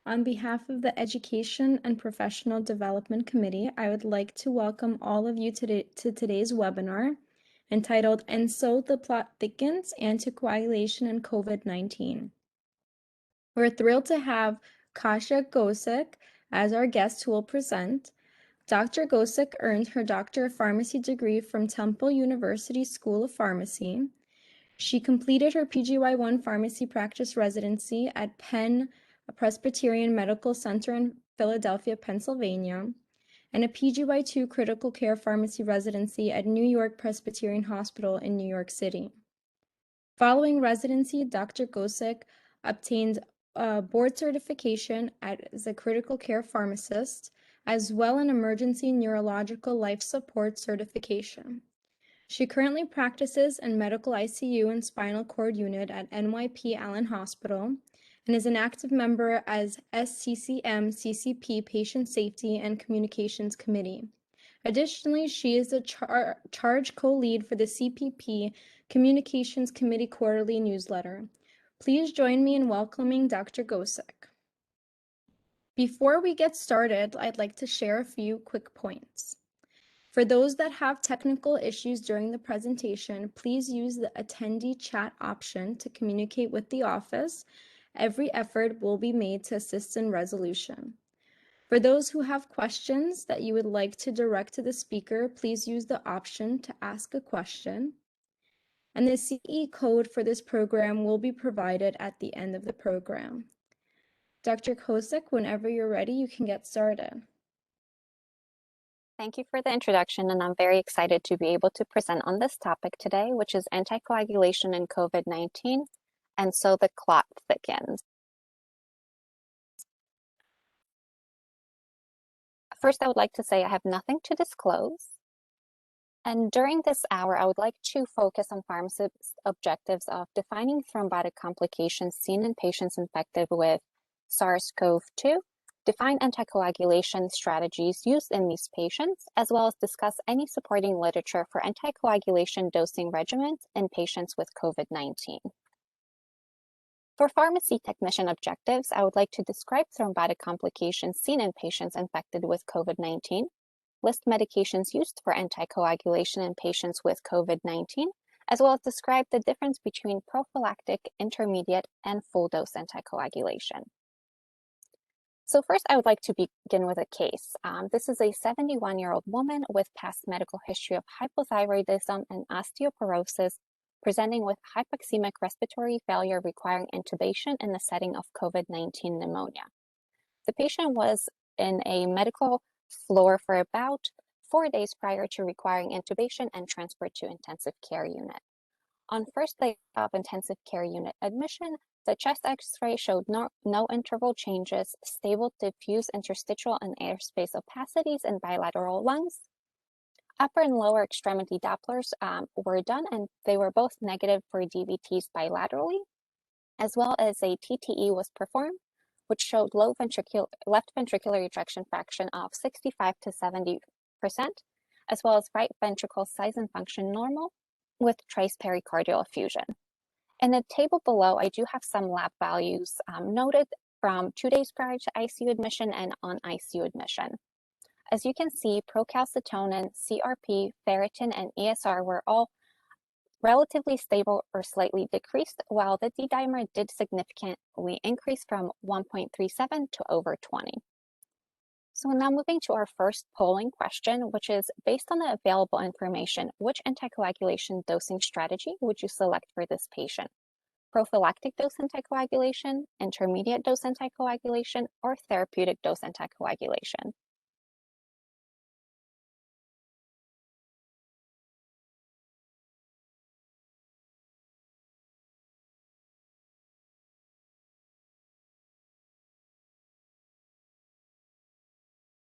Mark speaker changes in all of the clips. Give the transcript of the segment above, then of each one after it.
Speaker 1: On behalf of the Education and Professional Development Committee, I would like to welcome all of you to today's webinar entitled "And So the Plot Thickens, Anticoagulation and COVID-19." We're thrilled to have Kasia Gosek as our guest who will present. Dr. Gosek earned her Doctor of Pharmacy degree from Temple University School of Pharmacy. She completed her PGY1 pharmacy practice residency at Penn Presbyterian Medical Center in Philadelphia, Pennsylvania, and a PGY2 critical care pharmacy residency at New York Presbyterian Hospital in New York City. Following residency, Dr. Gosek obtained a board certification as a critical care pharmacist, as well as an emergency neurological life support certification. She currently practices in medical ICU and spinal cord unit at NYP Allen Hospital and is an active member as SCCM CCP Patient Safety and Communications Committee. Additionally, she is a charge co-lead for the CPP Communications Committee quarterly newsletter. Please join me in welcoming Dr. Gosek. Before we get started, I'd like to share a few quick points. For those that have technical issues during the presentation, please use the attendee chat option to communicate with the office. Every effort will be made to assist in resolution. For those who have questions that you would like to direct to the speaker, please use the option to ask a question. And the CE code for this program will be provided at the end of the program. Dr. Gosek, whenever you're ready, you can get started.
Speaker 2: Thank you for the introduction, and I'm very excited to be able to present on this topic today, which is anticoagulation in COVID-19, and so the clot thickens. First, I would like to say I have nothing to disclose. And during this hour, I would like to focus on pharmacists' objectives of defining thrombotic complications seen in patients infected with SARS-CoV-2, define anticoagulation strategies used in these patients, as well as discuss any supporting literature for anticoagulation dosing regimens in patients with COVID-19. For pharmacy technician objectives, I would like to describe thrombotic complications seen in patients infected with COVID-19, list medications used for anticoagulation in patients with COVID-19, as well as describe the difference between prophylactic, intermediate, and full-dose anticoagulation. So first, I would like to begin with a case. This is a 71-year-old woman with past medical history of hypothyroidism and osteoporosis, presenting with hypoxemic respiratory failure requiring intubation in the setting of COVID-19 pneumonia. The patient was in a medical floor for about 4 days prior to requiring intubation and transfer to intensive care unit. On first day of intensive care unit admission, the chest x-ray showed no interval changes, stable diffuse interstitial and airspace opacities in bilateral lungs. Upper and lower extremity Dopplers were done, and they were both negative for DVTs bilaterally, as well as a TTE was performed, which showed left ventricular ejection fraction of 65 to 70%, as well as right ventricle size and function normal with trace pericardial effusion. In the table below, I do have some lab values noted from 2 days prior to ICU admission and on ICU admission. As you can see, procalcitonin, CRP, ferritin, and ESR were all relatively stable or slightly decreased, while the D-dimer did significantly increase from 1.37 to over 20. So now moving to our first polling question, which is based on the available information, which anticoagulation dosing strategy would you select for this patient? Prophylactic dose anticoagulation, intermediate dose anticoagulation, or therapeutic dose anticoagulation?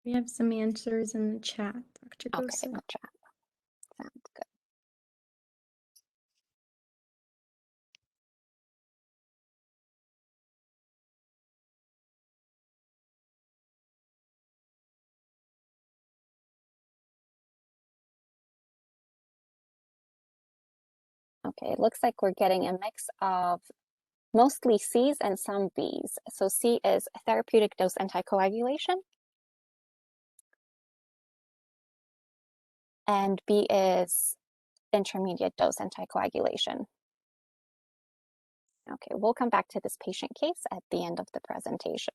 Speaker 1: We have some answers in the chat, Dr. Gosek.
Speaker 2: Okay, no chat. Sounds good. Okay, it looks like we're getting a mix of mostly C's and some B's. So C is therapeutic dose anticoagulation, and B is intermediate dose anticoagulation. Okay, we'll come back to this patient case at the end of the presentation.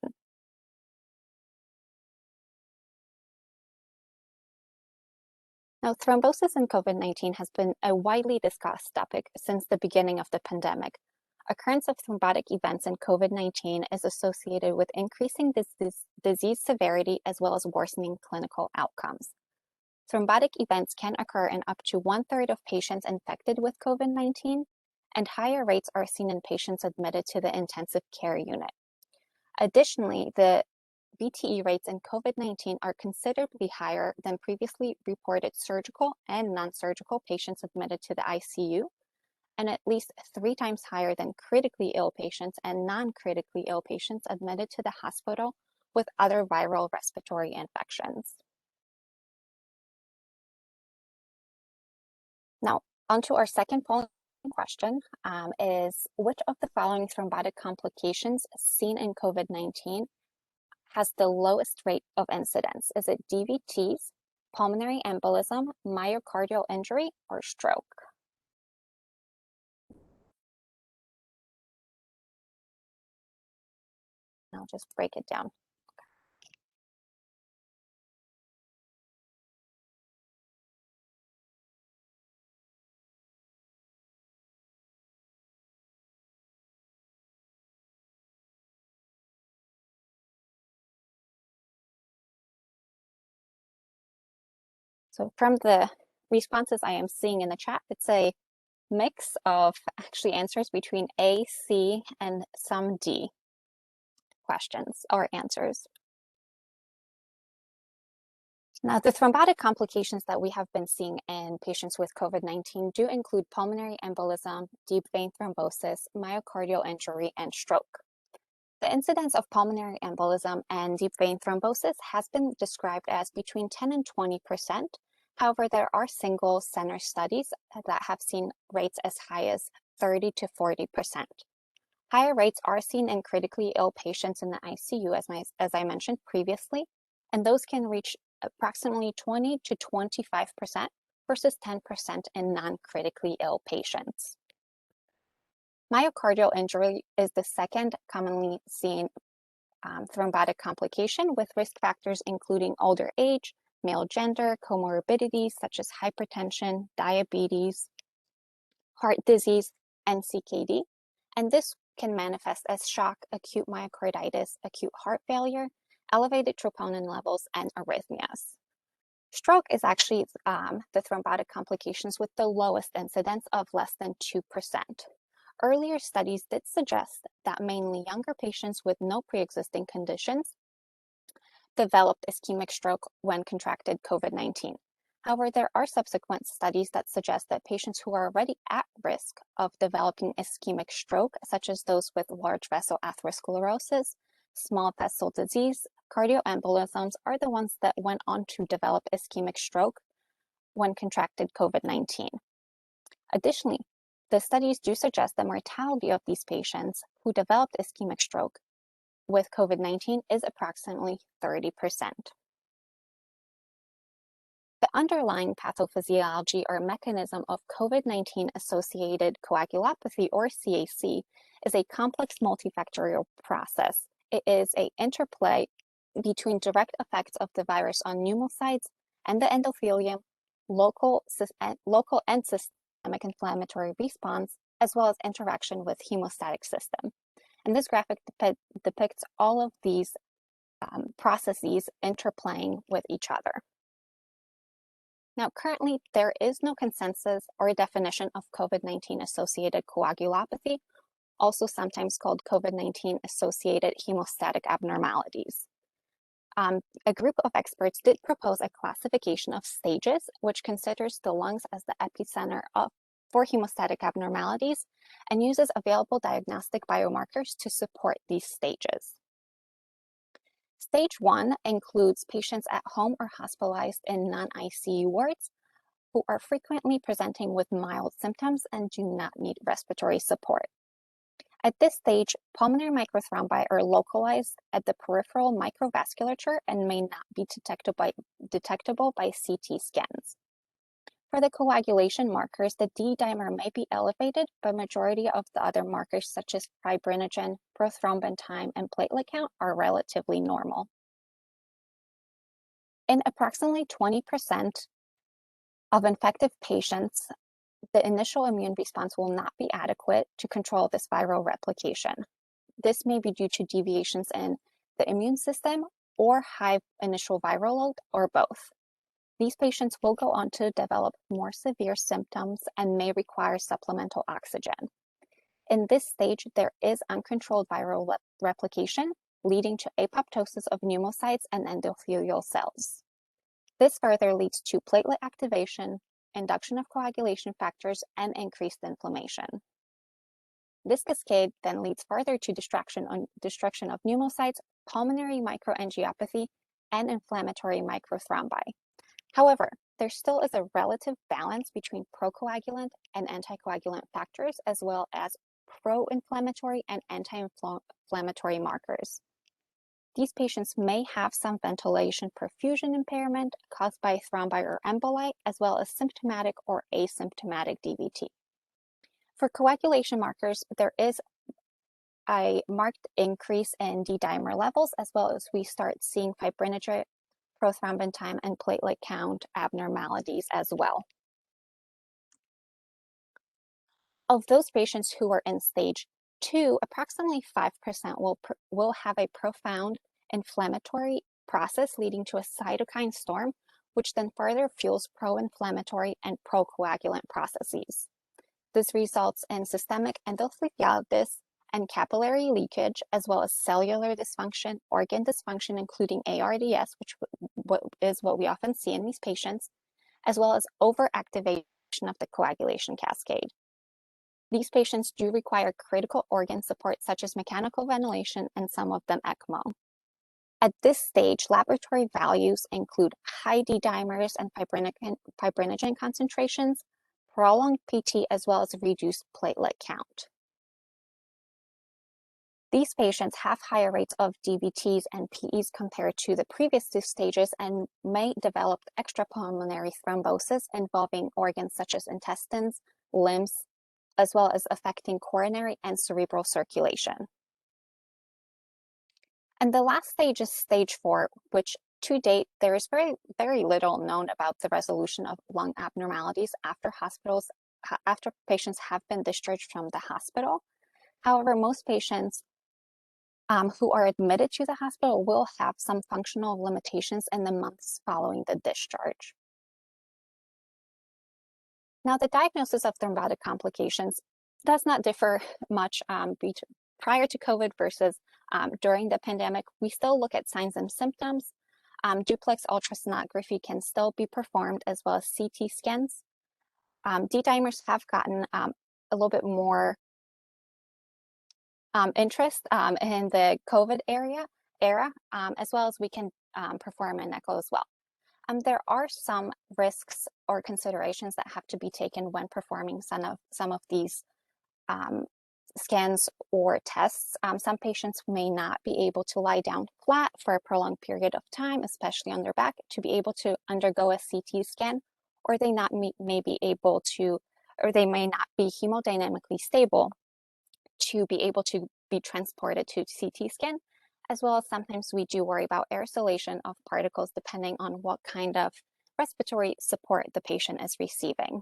Speaker 2: Now, thrombosis in COVID-19 has been a widely discussed topic since the beginning of the pandemic. Occurrence of thrombotic events in COVID-19 is associated with increasing disease severity as well as worsening clinical outcomes. Thrombotic events can occur in up to 1/3 of patients infected with COVID-19, and higher rates are seen in patients admitted to the intensive care unit. Additionally, the VTE rates in COVID-19 are considerably higher than previously reported surgical and non-surgical patients admitted to the ICU, and at least 3 times higher than critically ill patients and non-critically ill patients admitted to the hospital with other viral respiratory infections. Now, onto our second polling question is, which of the following thrombotic complications seen in COVID-19 has the lowest rate of incidence? Is it DVTs, pulmonary embolism, myocardial injury, or stroke? I'll just break it down. So from the responses I am seeing in the chat, it's a mix of actually answers between A, C, and some D questions or answers. Now, the thrombotic complications that we have been seeing in patients with COVID-19 do include pulmonary embolism, deep vein thrombosis, myocardial injury, and stroke. The incidence of pulmonary embolism and deep vein thrombosis has been described as between 10 and 20%. However, there are single center studies that have seen rates as high as 30 to 40%. Higher rates are seen in critically ill patients in the ICU, as I mentioned previously, and those can reach approximately 20 to 25% versus 10% in non-critically ill patients. Myocardial injury is the second commonly seen thrombotic complication, with risk factors including older age, male gender, comorbidities such as hypertension, diabetes, heart disease, and CKD. And this can manifest as shock, acute myocarditis, acute heart failure, elevated troponin levels, and arrhythmias. Stroke is actually the thrombotic complications with the lowest incidence of less than 2%. Earlier studies did suggest that mainly younger patients with no pre-existing conditions developed ischemic stroke when contracted COVID-19. However, there are subsequent studies that suggest that patients who are already at risk of developing ischemic stroke, such as those with large vessel atherosclerosis, small vessel disease, cardioembolisms, are the ones that went on to develop ischemic stroke when contracted COVID-19. Additionally, the studies do suggest the mortality of these patients who developed ischemic stroke with COVID-19 is approximately 30%. The underlying pathophysiology or mechanism of COVID-19 associated coagulopathy, or CAC, is a complex multifactorial process. It is an interplay between direct effects of the virus on pneumocytes and the endothelium, local and systemic inflammatory response, as well as interaction with hemostatic system. And this graphic depicts all of these processes interplaying with each other. Now, currently, there is no consensus or definition of COVID-19 associated coagulopathy, also sometimes called COVID-19 associated hemostatic abnormalities. A group of experts did propose a classification of stages, which considers the lungs as the epicenter for hemostatic abnormalities and uses available diagnostic biomarkers to support these stages. Stage 1 includes patients at home or hospitalized in non-ICU wards who are frequently presenting with mild symptoms and do not need respiratory support. At this stage, pulmonary microthrombi are localized at the peripheral microvasculature and may not be detectable by CT scans. For the coagulation markers, the D-dimer may be elevated, but majority of the other markers such as fibrinogen, prothrombin time, and platelet count are relatively normal. In approximately 20% of infective patients, the initial immune response will not be adequate to control this viral replication. This may be due to deviations in the immune system or high initial viral load, or both. These patients will go on to develop more severe symptoms and may require supplemental oxygen. In this stage, there is uncontrolled viral replication, leading to apoptosis of pneumocytes and endothelial cells. This further leads to platelet activation, induction of coagulation factors, and increased inflammation. This cascade then leads further to destruction of pneumocytes, pulmonary microangiopathy, and inflammatory microthrombi. However, there still is a relative balance between procoagulant and anticoagulant factors, as well as pro-inflammatory and anti-inflammatory markers. These patients may have some ventilation perfusion impairment caused by thrombi or emboli, as well as symptomatic or asymptomatic DVT. For coagulation markers, there is a marked increase in D-dimer levels, as well as we start seeing fibrinogen, prothrombin time, and platelet count abnormalities as well. Of those patients who are in stage 2, approximately 5% will have a profound inflammatory process leading to a cytokine storm, which then further fuels pro-inflammatory and procoagulant processes. This results in systemic endothelitis and capillary leakage, as well as cellular dysfunction, organ dysfunction, including ARDS, which is what we often see in these patients, as well as overactivation of the coagulation cascade. These patients do require critical organ support, such as mechanical ventilation and some of them ECMO. At this stage, laboratory values include high D-dimers and fibrinogen concentrations, prolonged PT, as well as reduced platelet count. These patients have higher rates of DVTs and PEs compared to the previous 2 stages and may develop extrapulmonary thrombosis involving organs such as intestines, limbs, as well as affecting coronary and cerebral circulation. And the last stage is stage 4, which to date, there is very little known about the resolution of lung abnormalities after patients have been discharged from the hospital. However, most patients who are admitted to the hospital will have some functional limitations in the months following the discharge. Now, the diagnosis of thrombotic complications does not differ much prior to COVID versus during the pandemic. We still look at signs and symptoms. Duplex ultrasonography can still be performed, as well as CT scans. D-dimers have gotten a little bit more interest in the COVID era, as well as we can perform an echo as well. There are some risks or considerations that have to be taken when performing some of these scans or tests. Some patients may not be able to lie down flat for a prolonged period of time, especially on their back, to be able to undergo a CT scan, or they may be able to, or they may not be hemodynamically stable to be able to be transported to CT scan, as well as sometimes we do worry about aerosolation of particles depending on what kind of respiratory support the patient is receiving.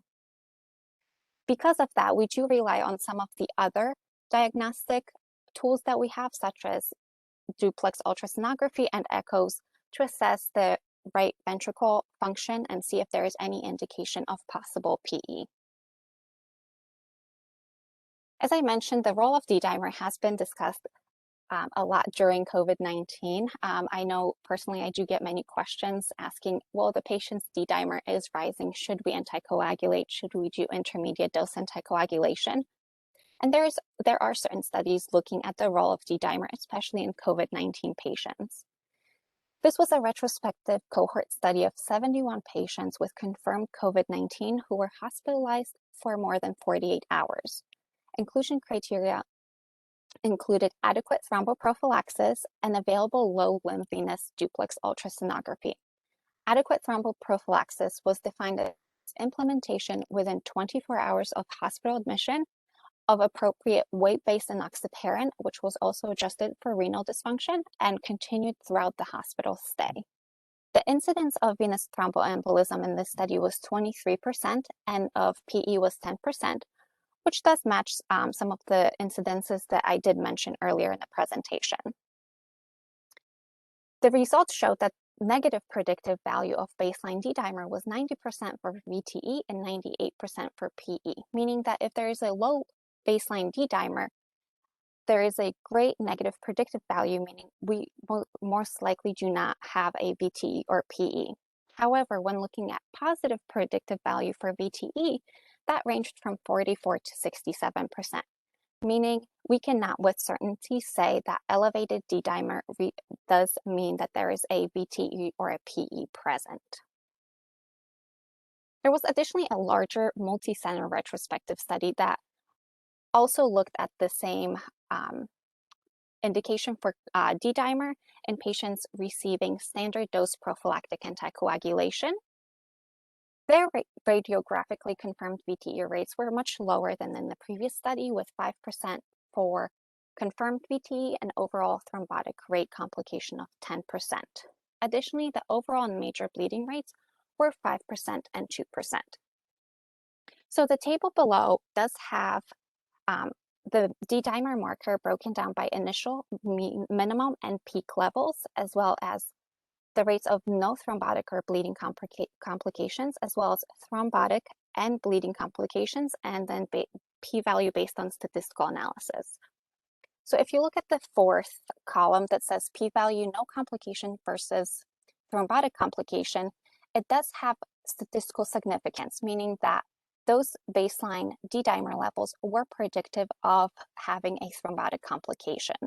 Speaker 2: Because of that, we do rely on some of the other diagnostic tools that we have, such as duplex ultrasonography and echoes, to assess the right ventricle function and see if there is any indication of possible PE. As I mentioned, the role of D-dimer has been discussed a lot during COVID-19. I know personally I do get many questions asking, well, the patient's D-dimer is rising. Should we anticoagulate? Should we do intermediate dose anticoagulation? And there are certain studies looking at the role of D-dimer, especially in COVID-19 patients. This was a retrospective cohort study of 71 patients with confirmed COVID-19 who were hospitalized for more than 48 hours. Inclusion criteria included adequate thromboprophylaxis and available low limb venous duplex ultrasonography. Adequate thromboprophylaxis was defined as implementation within 24 hours of hospital admission of appropriate weight-based enoxaparin, which was also adjusted for renal dysfunction and continued throughout the hospital stay. The incidence of venous thromboembolism in this study was 23% and of PE was 10%, which does match some of the incidences that I did mention earlier in the presentation. The results showed that negative predictive value of baseline D-dimer was 90% for VTE and 98% for PE, meaning that if there is a low baseline D-dimer, there is a great negative predictive value, meaning we most likely do not have a VTE or PE. However, when looking at positive predictive value for VTE, that ranged from 44 to 67%, meaning we cannot with certainty say that elevated D-dimer does mean that there is a VTE or a PE present. There was additionally a larger multi-center retrospective study that also looked at the same indication for D-dimer in patients receiving standard dose prophylactic anticoagulation. Their radiographically confirmed VTE rates were much lower than in the previous study, with 5% for confirmed VTE and overall thrombotic rate complication of 10%. Additionally, the overall and major bleeding rates were 5% and 2%. So the table below does have the D-dimer marker broken down by initial, minimum, and peak levels, as well as the rates of no thrombotic or bleeding complications, as well as thrombotic and bleeding complications, and then p-value based on statistical analysis. So if you look at the fourth column that says p-value no complication versus thrombotic complication, it does have statistical significance, meaning that those baseline D-dimer levels were predictive of having a thrombotic complication.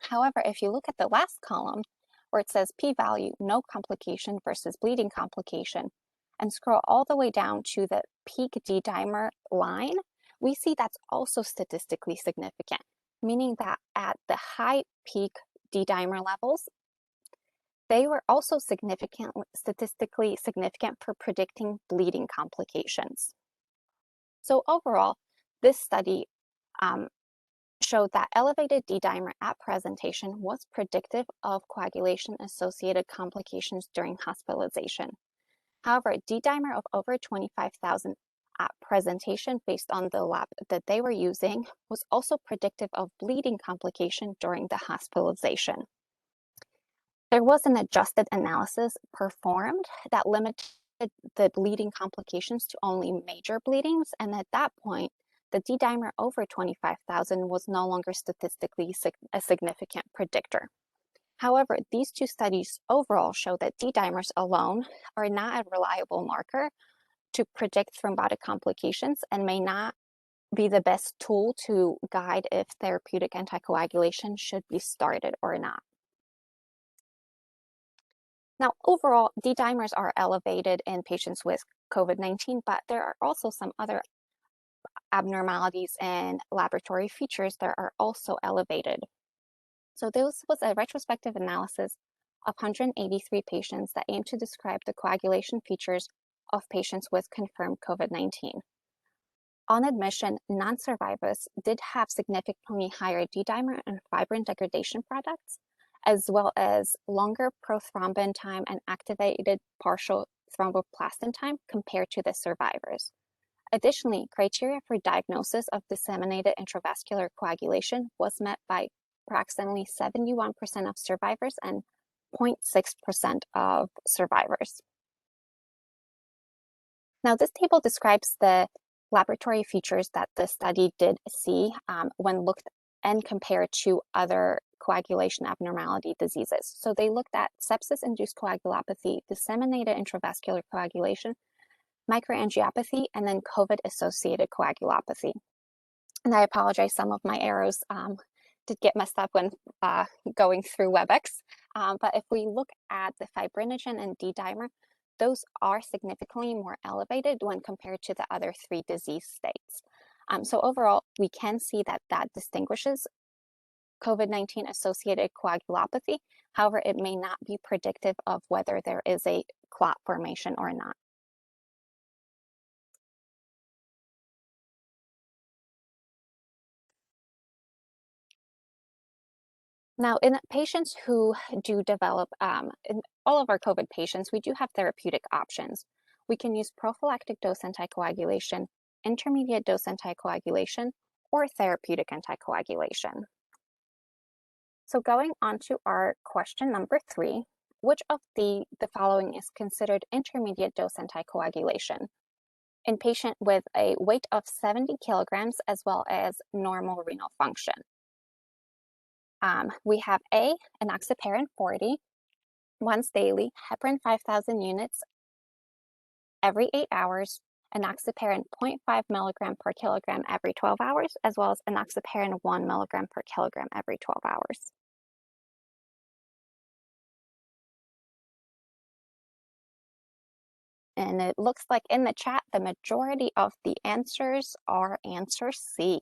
Speaker 2: However, if you look at the last column, where it says p-value, no complication versus bleeding complication, and scroll all the way down to the peak D-dimer line, we see that's also statistically significant, meaning that at the high peak D-dimer levels, they were also statistically significant for predicting bleeding complications. So overall, this study showed that elevated D-dimer at presentation was predictive of coagulation-associated complications during hospitalization. However, D-dimer of over 25,000 at presentation based on the lab that they were using was also predictive of bleeding complication during the hospitalization. There was an adjusted analysis performed that limited the bleeding complications to only major bleedings, and at that point, the D-dimer over 25,000 was no longer statistically a significant predictor. However, these two studies overall show that D-dimers alone are not a reliable marker to predict thrombotic complications and may not be the best tool to guide if therapeutic anticoagulation should be started or not. Now, overall, D-dimers are elevated in patients with COVID-19, but there are also some other abnormalities and laboratory features that are also elevated. So this was a retrospective analysis of 183 patients that aimed to describe the coagulation features of patients with confirmed COVID-19. On admission, non-survivors did have significantly higher D-dimer and fibrin degradation products, as well as longer prothrombin time and activated partial thromboplastin time compared to the survivors. Additionally, criteria for diagnosis of disseminated intravascular coagulation was met by approximately 71% of survivors and 0.6% of survivors. Now, this table describes the laboratory features that the study did see when looked and compared to other coagulation abnormality diseases. So they looked at sepsis-induced coagulopathy, disseminated intravascular coagulation, microangiopathy, and then COVID-associated coagulopathy. And I apologize, some of my arrows did get messed up when going through WebEx. But if we look at the fibrinogen and D-dimer, those are significantly more elevated when compared to the other three disease states. So overall, we can see that that distinguishes COVID-19 associated coagulopathy. However, it may not be predictive of whether there is a clot formation or not. Now, in patients who do develop, in all of our COVID patients, we do have therapeutic options. We can use prophylactic dose anticoagulation, intermediate dose anticoagulation, or therapeutic anticoagulation. So going on to our question number 3, which of the following is considered intermediate dose anticoagulation? In patient with a weight of 70 kilograms as well as normal renal function. We have A, enoxaparin 40 once daily, heparin 5,000 units every 8 hours, enoxaparin 0.5 milligram per kilogram every 12 hours, as well as enoxaparin 1 milligram per kilogram every 12 hours. And it looks like in the chat, the majority of the answers are answer C.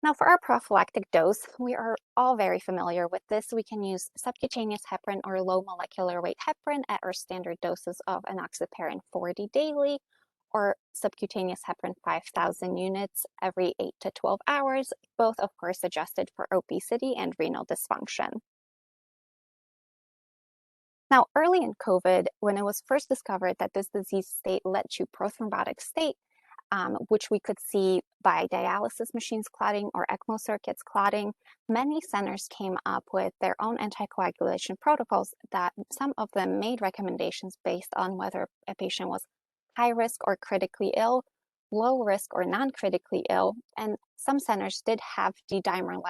Speaker 2: Now for our prophylactic dose, we are all very familiar with this. We can use subcutaneous heparin or low molecular weight heparin at our standard doses of enoxaparin 40 daily, or subcutaneous heparin 5,000 units every 8 to 12 hours, both of course adjusted for obesity and renal dysfunction. Now, early in COVID, when it was first discovered that this disease state led to prothrombotic state, which we could see by dialysis machines clotting or ECMO circuits clotting, many centers came up with their own anticoagulation protocols that some of them made recommendations based on whether a patient was high risk or critically ill, low risk or non-critically ill, and some centers did have D-dimer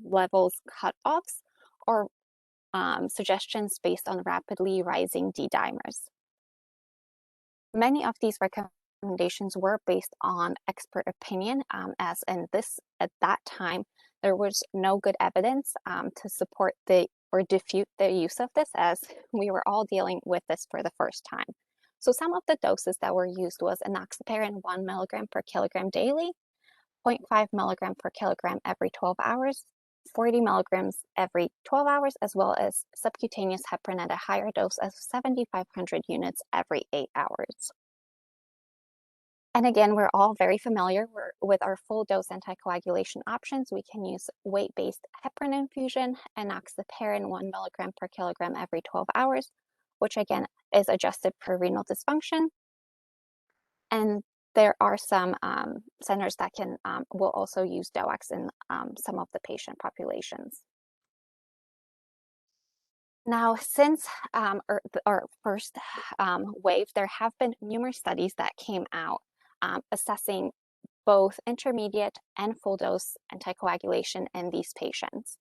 Speaker 2: levels cutoffs or suggestions based on rapidly rising D-dimers. Many of these recommendations were based on expert opinion, as in at that time, there was no good evidence to support or defute the use of this, as we were all dealing with this for the first time. So some of the doses that were used was enoxaparin 1 milligram per kilogram daily, 0.5 milligram per kilogram every 12 hours, 40 milligrams every 12 hours, as well as subcutaneous heparin at a higher dose of 7,500 units every 8 hours. And again, we're all very familiar with our full dose anticoagulation options. We can use weight-based heparin infusion, enoxaparin 1 milligram per kilogram every 12 hours, which again is adjusted for renal dysfunction. And there are some centers that will also use DOACs in some of the patient populations. Now, since our first wave, there have been numerous studies that came out assessing both intermediate and full dose anticoagulation in these patients.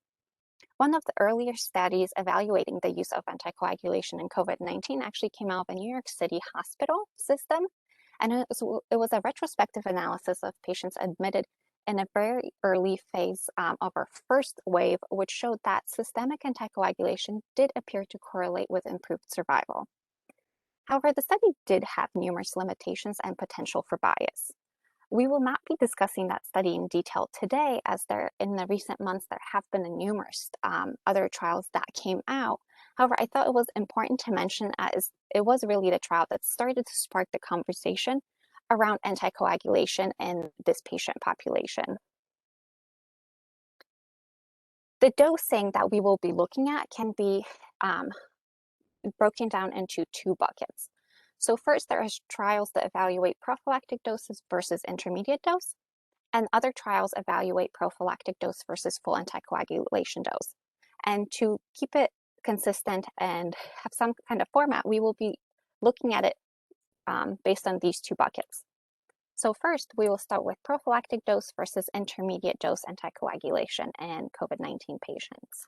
Speaker 2: One of the earlier studies evaluating the use of anticoagulation in COVID-19 actually came out of a New York City hospital system, and it was a retrospective analysis of patients admitted in a very early phase of our first wave, which showed that systemic anticoagulation did appear to correlate with improved survival. However, the study did have numerous limitations and potential for bias. We will not be discussing that study in detail today, as in the recent months there have been numerous other trials that came out. However, I thought it was important to mention, as it was really the trial that started to spark the conversation around anticoagulation in this patient population. The dosing that we will be looking at can be broken down into 2 buckets. So first, there are trials that evaluate prophylactic doses versus intermediate dose, and other trials evaluate prophylactic dose versus full anticoagulation dose. And to keep it consistent and have some kind of format, we will be looking at it based on these 2 buckets. So first, we will start with prophylactic dose versus intermediate dose anticoagulation in COVID-19 patients.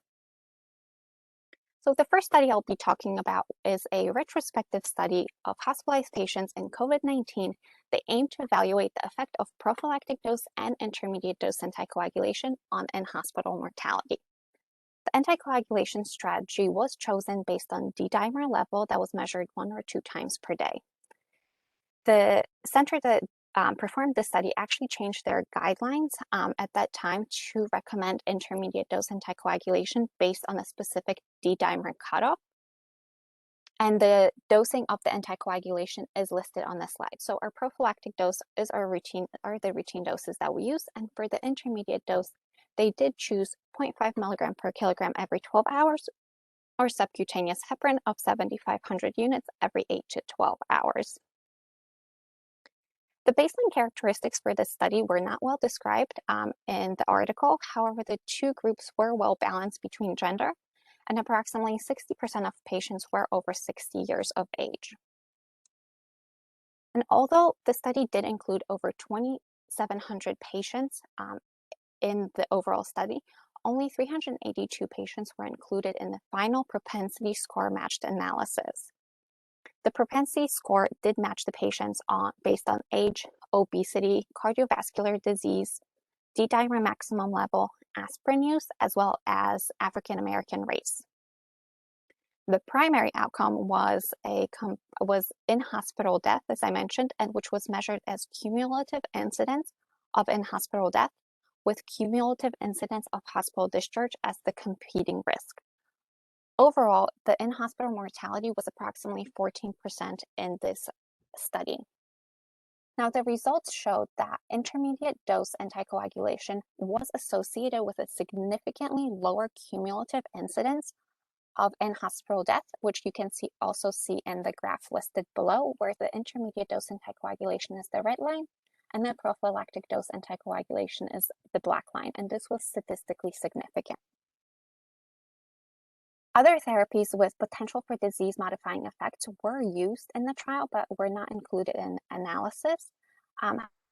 Speaker 2: So the first study I'll be talking about is a retrospective study of hospitalized patients in COVID-19 that aim to evaluate the effect of prophylactic dose and intermediate dose anticoagulation on in-hospital mortality. The anticoagulation strategy was chosen based on D-dimer level that was measured 1 or 2 times per day. The center that performed this study actually changed their guidelines at that time to recommend intermediate dose anticoagulation based on a specific D-dimer cutoff. And the dosing of the anticoagulation is listed on the slide. So our prophylactic dose is the routine doses that we use. And for the intermediate dose, they did choose 0.5 milligram per kilogram every 12 hours or subcutaneous heparin of 7,500 units every 8 to 12 hours. The baseline characteristics for this study were not well described in the article. However, the two groups were well balanced between gender, and approximately 60% of patients were over 60 years of age. And although the study did include over 2,700 patients in the overall study, only 382 patients were included in the final propensity score matched analysis. The propensity score did match the patients based on age, obesity, cardiovascular disease, D-dimer maximum level, aspirin use, as well as African American race. The primary outcome was in-hospital death, as I mentioned, and which was measured as cumulative incidence of in-hospital death with cumulative incidence of hospital discharge as the competing risk. Overall, the in-hospital mortality was approximately 14% in this study. Now, the results showed that intermediate dose anticoagulation was associated with a significantly lower cumulative incidence of in-hospital death, which you can also see in the graph listed below, where the intermediate dose anticoagulation is the red line, and the prophylactic dose anticoagulation is the black line, and this was statistically significant. Other therapies with potential for disease-modifying effects were used in the trial, but were not included in analysis.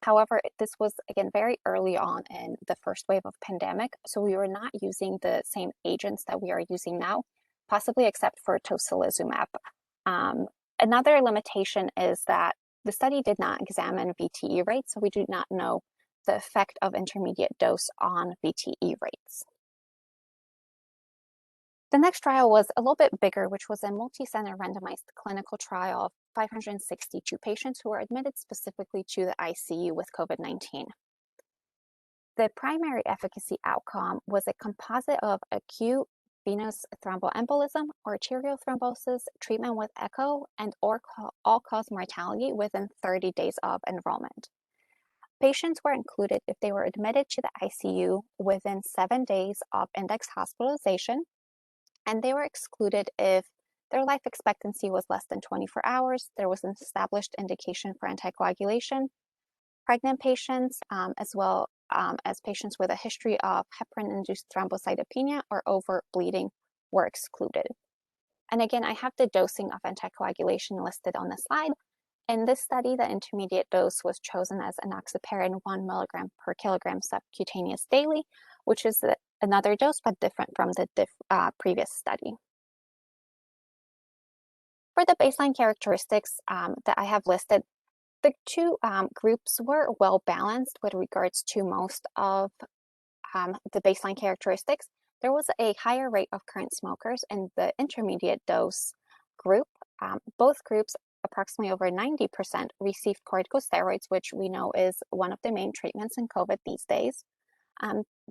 Speaker 2: However, this was, again, very early on in the first wave of pandemic, so we were not using the same agents that we are using now, possibly except for tocilizumab. Another limitation is that the study did not examine VTE rates, so we do not know the effect of intermediate dose on VTE rates. The next trial was a little bit bigger, which was a multi-center randomized clinical trial of 562 patients who were admitted specifically to the ICU with COVID-19. The primary efficacy outcome was a composite of acute venous thromboembolism, arterial thrombosis, treatment with echo, and all-cause mortality within 30 days of enrollment. Patients were included if they were admitted to the ICU within 7 days of index hospitalization, and they were excluded if their life expectancy was less than 24 hours, there was an established indication for anticoagulation, pregnant patients, as well as patients with a history of heparin-induced thrombocytopenia or overt bleeding were excluded. And again, I have the dosing of anticoagulation listed on the slide. In this study, the intermediate dose was chosen as enoxaparin 1 milligram per kilogram subcutaneous daily, which is another dose, but different from the previous study. For the baseline characteristics that I have listed, the two groups were well balanced with regards to most of the baseline characteristics. There was a higher rate of current smokers in the intermediate dose group. Both groups, approximately over 90%, received corticosteroids, which we know is one of the main treatments in COVID these days.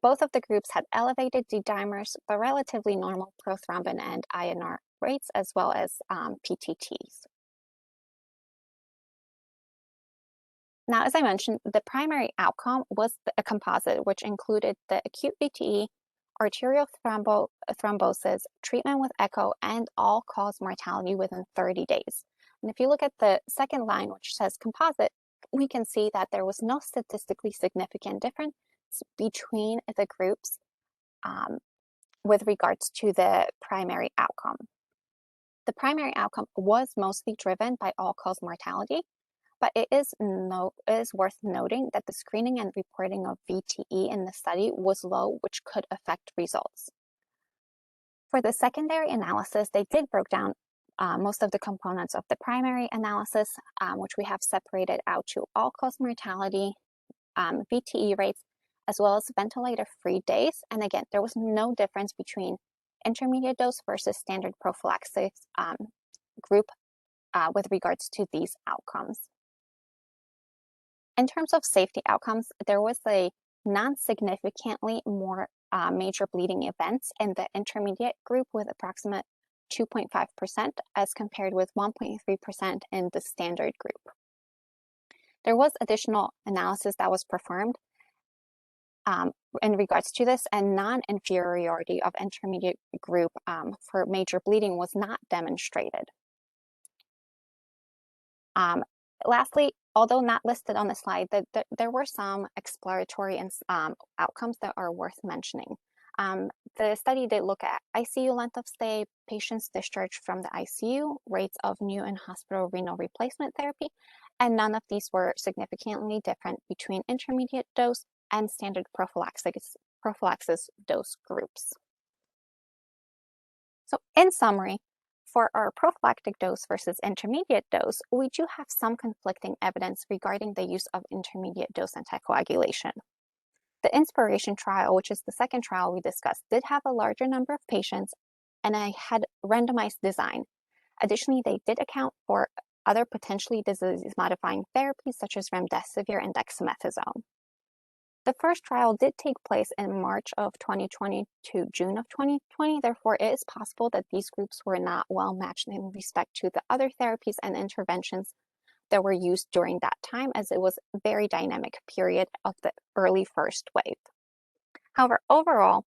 Speaker 2: Both of the groups had elevated D-dimers, but relatively normal prothrombin and INR rates, as well as PTTs. Now, as I mentioned, the primary outcome was a composite, which included the acute VTE, arterial thrombosis, treatment with echo, and all-cause mortality within 30 days. And if you look at the second line, which says composite, we can see that there was no statistically significant difference between the groups with regards to the primary outcome. The primary outcome was mostly driven by all-cause mortality, but it is worth noting that the screening and reporting of VTE in the study was low, which could affect results. For the secondary analysis, they did break down most of the components of the primary analysis, which we have separated out to all-cause mortality, VTE rates, as well as ventilator-free days. And again, there was no difference between intermediate dose versus standard prophylaxis group with regards to these outcomes. In terms of safety outcomes, there was a non-significantly more major bleeding events in the intermediate group with approximate 2.5% as compared with 1.3% in the standard group. There was additional analysis that was performed in regards to this, and non-inferiority of intermediate group for major bleeding was not demonstrated. Lastly, although not listed on the slide, there were some exploratory outcomes that are worth mentioning. The study did look at ICU length of stay, patients discharged from the ICU, rates of new and hospital renal replacement therapy, and none of these were significantly different between intermediate dose and standard prophylaxis dose groups. So in summary, for our prophylactic dose versus intermediate dose, we do have some conflicting evidence regarding the use of intermediate dose anticoagulation. The Inspiration trial, which is the second trial we discussed, did have a larger number of patients and had randomized design. Additionally, they did account for other potentially disease-modifying therapies such as remdesivir and dexamethasone. The first trial did take place in March of 2020 to June of 2020. Therefore, it is possible that these groups were not well matched in respect to the other therapies and interventions that were used during that time, as it was a very dynamic period of the early first wave. However, overall,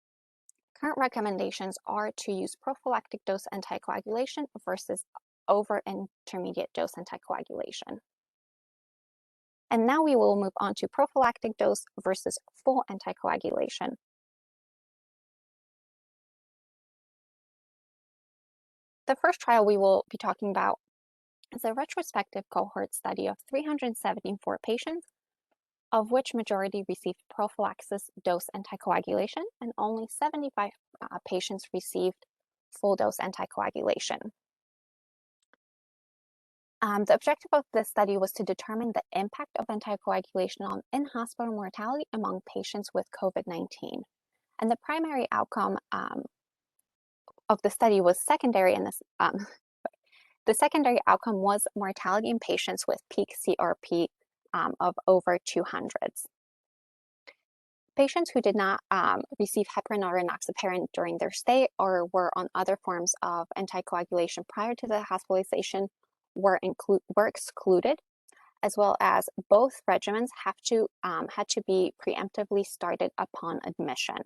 Speaker 2: current recommendations are to use prophylactic dose anticoagulation versus over intermediate dose anticoagulation. And now we will move on to prophylactic dose versus full anticoagulation. The first trial we will be talking about is a retrospective cohort study of 374 patients, of which majority received prophylaxis dose anticoagulation, and only 75 patients received full dose anticoagulation. The objective of this study was to determine the impact of anticoagulation on in-hospital mortality among patients with COVID-19. And the primary outcome of the study was secondary in this. The secondary outcome was mortality in patients with peak CRP of over 200. Patients who did not receive heparin or enoxaparin during their stay or were on other forms of anticoagulation prior to the hospitalization were excluded, as well as both regimens had to be preemptively started upon admission.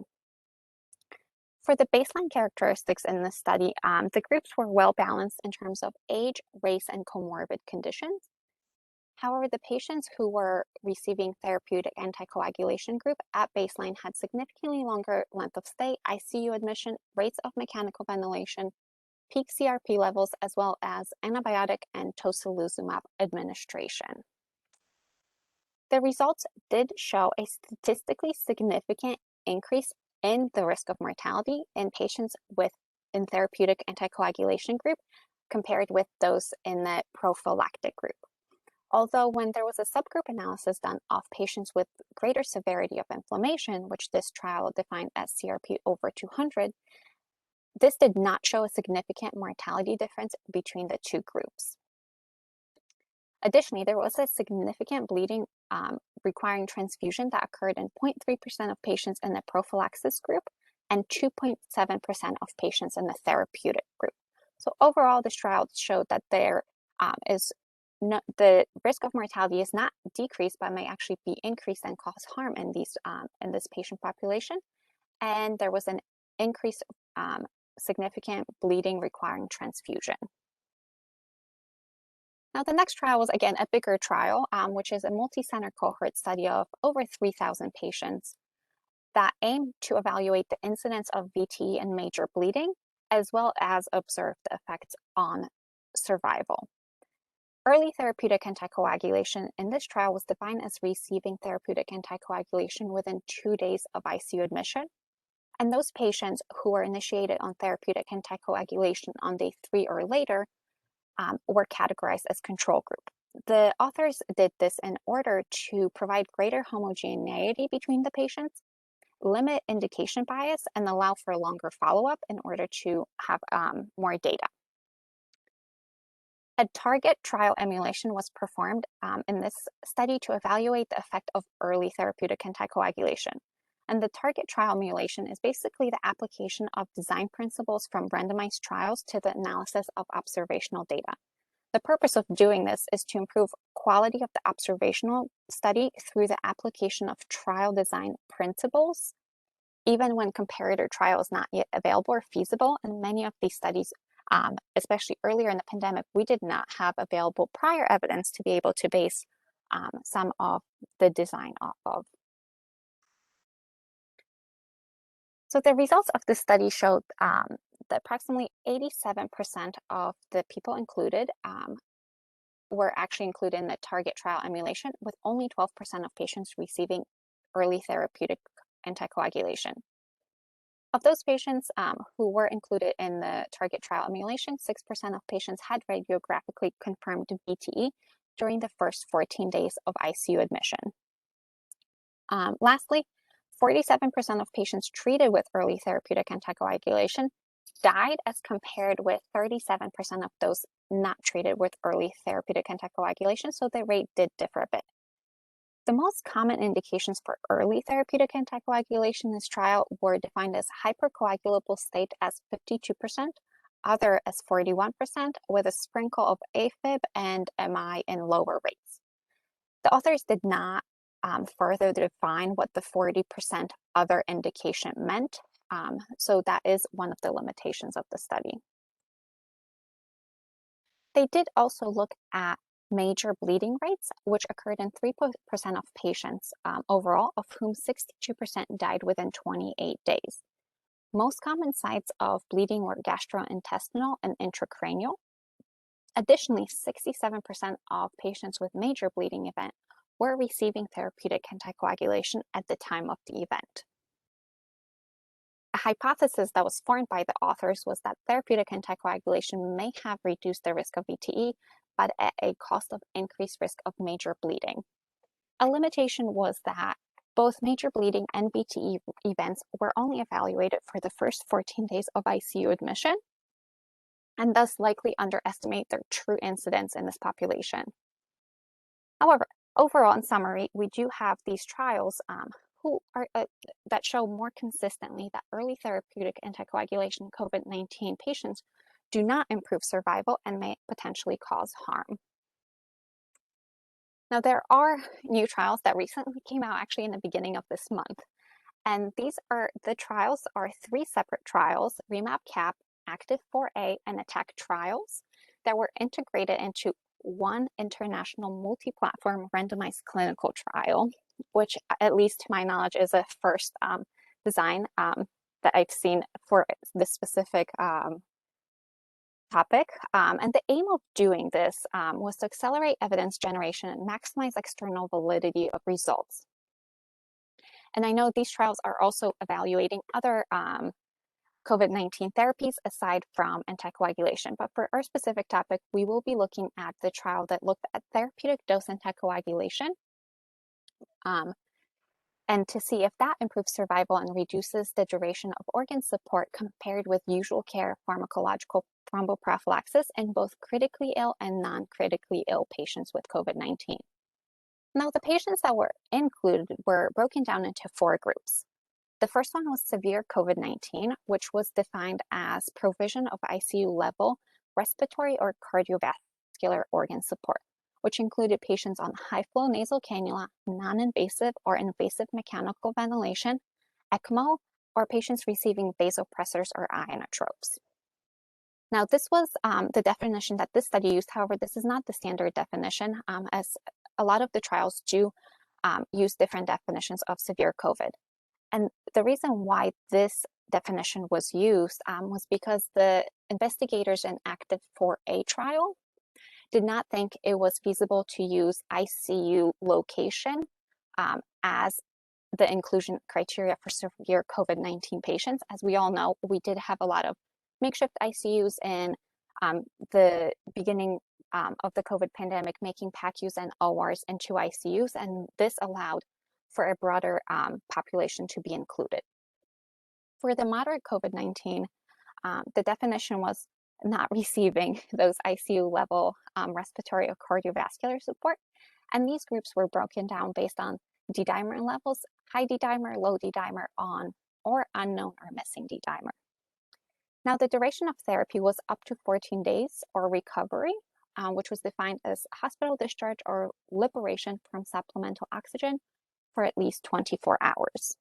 Speaker 2: For the baseline characteristics in this study, the groups were well balanced in terms of age, race, and comorbid conditions. However, the patients who were receiving therapeutic anticoagulation group at baseline had significantly longer length of stay, ICU admission, rates of mechanical ventilation, peak CRP levels, as well as antibiotic and tocilizumab administration. The results did show a statistically significant increase in the risk of mortality in patients in therapeutic anticoagulation group compared with those in the prophylactic group. Although when there was a subgroup analysis done of patients with greater severity of inflammation, which this trial defined as CRP over 200, this did not show a significant mortality difference between the two groups. Additionally, there was a significant bleeding requiring transfusion that occurred in 0.3% of patients in the prophylaxis group and 2.7% of patients in the therapeutic group. So overall, this trial showed that there is the risk of mortality is not decreased, but may actually be increased and cause harm in this patient population. And there was an increased significant bleeding requiring transfusion. Now, the next trial was, again, a bigger trial, which is a multi-center cohort study of over 3,000 patients that aimed to evaluate the incidence of VTE and major bleeding, as well as observe the effects on survival. Early therapeutic anticoagulation in this trial was defined as receiving therapeutic anticoagulation within 2 days of ICU admission. And those patients who were initiated on therapeutic anticoagulation on day 3 or later were categorized as control group. The authors did this in order to provide greater homogeneity between the patients, limit indication bias and allow for longer follow-up in order to have more data. A target trial emulation was performed in this study to evaluate the effect of early therapeutic anticoagulation. And the target trial emulation is basically the application of design principles from randomized trials to the analysis of observational data. The purpose of doing this is to improve quality of the observational study through the application of trial design principles, even when comparator trial is not yet available or feasible. And many of these studies, especially earlier in the pandemic, we did not have available prior evidence to be able to base some of the design off of. So the results of this study showed that approximately 87% of the people included were actually included in the target trial emulation, with only 12% of patients receiving early therapeutic anticoagulation. Of those patients who were included in the target trial emulation, 6% of patients had radiographically confirmed VTE during the first 14 days of ICU admission. Lastly, 47% of patients treated with early therapeutic anticoagulation died, as compared with 37% of those not treated with early therapeutic anticoagulation, so the rate did differ a bit. The most common indications for early therapeutic anticoagulation in this trial were defined as hypercoagulable state as 52%, other as 41%, with a sprinkle of AFib and MI in lower rates. The authors did not further define what the 40% other indication meant, so that is one of the limitations of the study. They did also look at major bleeding rates, which occurred in 3% of patients overall, of whom 62% died within 28 days. Most common sites of bleeding were gastrointestinal and intracranial. Additionally, 67% of patients with major bleeding event were receiving therapeutic anticoagulation at the time of the event. A hypothesis that was formed by the authors was that therapeutic anticoagulation may have reduced the risk of VTE, but at a cost of increased risk of major bleeding. A limitation was that both major bleeding and VTE events were only evaluated for the first 14 days of ICU admission, and thus likely underestimate their true incidence in this population. However, overall, in summary, we do have these trials that show more consistently that early therapeutic anticoagulation in COVID-19 patients do not improve survival and may potentially cause harm. Now, there are new trials that recently came out actually in the beginning of this month. And the trials are 3 separate trials: REMAP-CAP, ACTIVE-4A, and ATTACK trials that were integrated into one international multi-platform randomized clinical trial, which, at least to my knowledge, is a first design that I've seen for this specific topic. And the aim of doing this was to accelerate evidence generation and maximize external validity of results. And I know these trials are also evaluating other COVID-19 therapies aside from anticoagulation. But for our specific topic, we will be looking at the trial that looked at therapeutic dose anticoagulation, and to see if that improves survival and reduces the duration of organ support compared with usual care pharmacological thromboprophylaxis in both critically ill and non-critically ill patients with COVID-19. Now, the patients that were included were broken down into 4 groups. The first one was severe COVID-19, which was defined as provision of ICU level respiratory or cardiovascular organ support, which included patients on high-flow nasal cannula, non-invasive or invasive mechanical ventilation, ECMO, or patients receiving vasopressors or inotropes. Now, this was the definition that this study used. However, this is not the standard definition, as a lot of the trials do use different definitions of severe COVID. And the reason why this definition was used was because the investigators in ACTIVE-4A trial did not think it was feasible to use ICU location as the inclusion criteria for severe COVID-19 patients. As we all know, we did have a lot of makeshift ICUs in the beginning of the COVID pandemic, making PACUs and ORs into ICUs, and this allowed for a broader population to be included. For the moderate COVID-19, the definition was not receiving those ICU level respiratory or cardiovascular support. And these groups were broken down based on D-dimer levels, high D-dimer, low D-dimer, on or unknown or missing D-dimer. Now, the duration of therapy was up to 14 days or recovery, which was defined as hospital discharge or liberation from supplemental oxygen for at least 24 hours.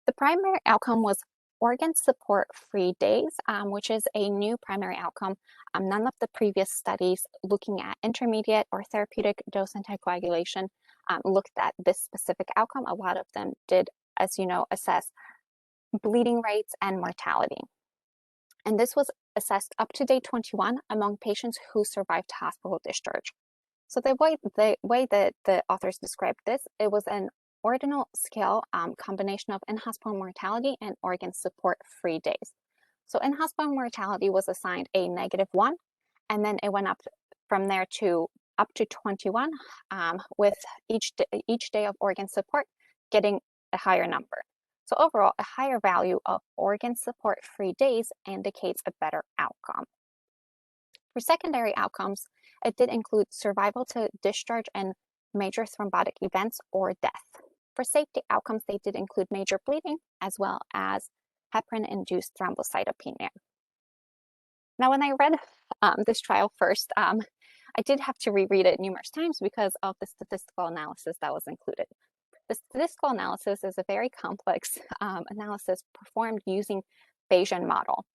Speaker 2: The primary outcome was organ support-free days, which is a new primary outcome. None of the previous studies looking at intermediate or therapeutic dose anticoagulation looked at this specific outcome. A lot of them did, as you know, assess bleeding rates and mortality. And this was assessed up to day 21 among patients who survived hospital discharge. So the way that the authors described this, it was an ordinal scale combination of in-hospital mortality and organ support-free days. So in-hospital mortality was assigned a -1, and then it went up from there to up to 21, with each day of organ support getting a higher number. So overall, a higher value of organ support-free days indicates a better outcome. For secondary outcomes, it did include survival to discharge and major thrombotic events or death. For safety outcomes, they did include major bleeding as well as heparin-induced thrombocytopenia. Now, when I read this trial first, I did have to reread it numerous times because of the statistical analysis that was included. The statistical analysis is a very complex analysis performed using Bayesian model.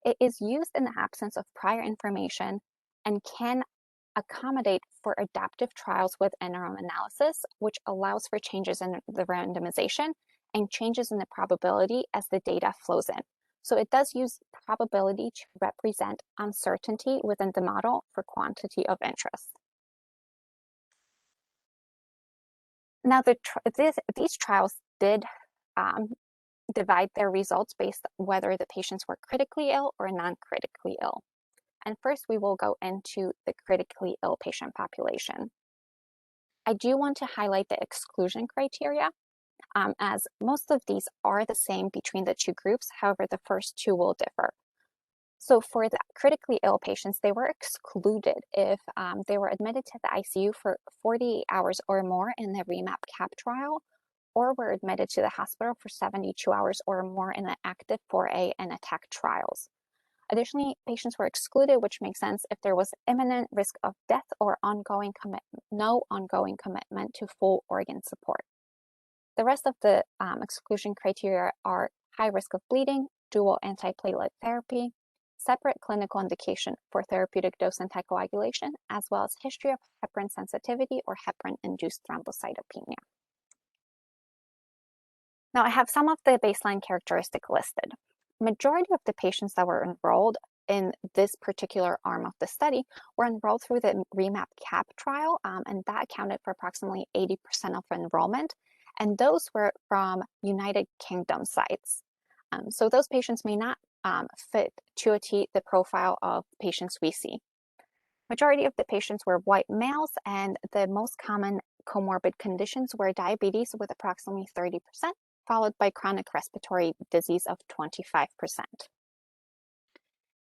Speaker 2: It is used in the absence of prior information and can accommodate for adaptive trials with interim analysis, which allows for changes in the randomization and changes in the probability as the data flows in. So it does use probability to represent uncertainty within the model for quantity of interest. Now, these trials did divide their results based on whether the patients were critically ill or non-critically ill. And first, we will go into the critically ill patient population. I do want to highlight the exclusion criteria, as most of these are the same between the two groups. However, the first two will differ. So for the critically ill patients, they were excluded if they were admitted to the ICU for 48 hours or more in the REMAP-CAP trial, or were admitted to the hospital for 72 hours or more in the active 4A and ATTACK trials. Additionally, patients were excluded, which makes sense if there was imminent risk of death or no ongoing commitment to full organ support. The rest of the exclusion criteria are high risk of bleeding, dual antiplatelet therapy, separate clinical indication for therapeutic dose anticoagulation, as well as history of heparin sensitivity or heparin-induced thrombocytopenia. Now, I have some of the baseline characteristics listed. Majority of the patients that were enrolled in this particular arm of the study were enrolled through the REMAP-CAP trial, and that accounted for approximately 80% of enrollment, and those were from United Kingdom sites. So those patients may not fit to a T the profile of patients we see. Majority of the patients were white males, and the most common comorbid conditions were diabetes with approximately 30%, followed by chronic respiratory disease of 25%.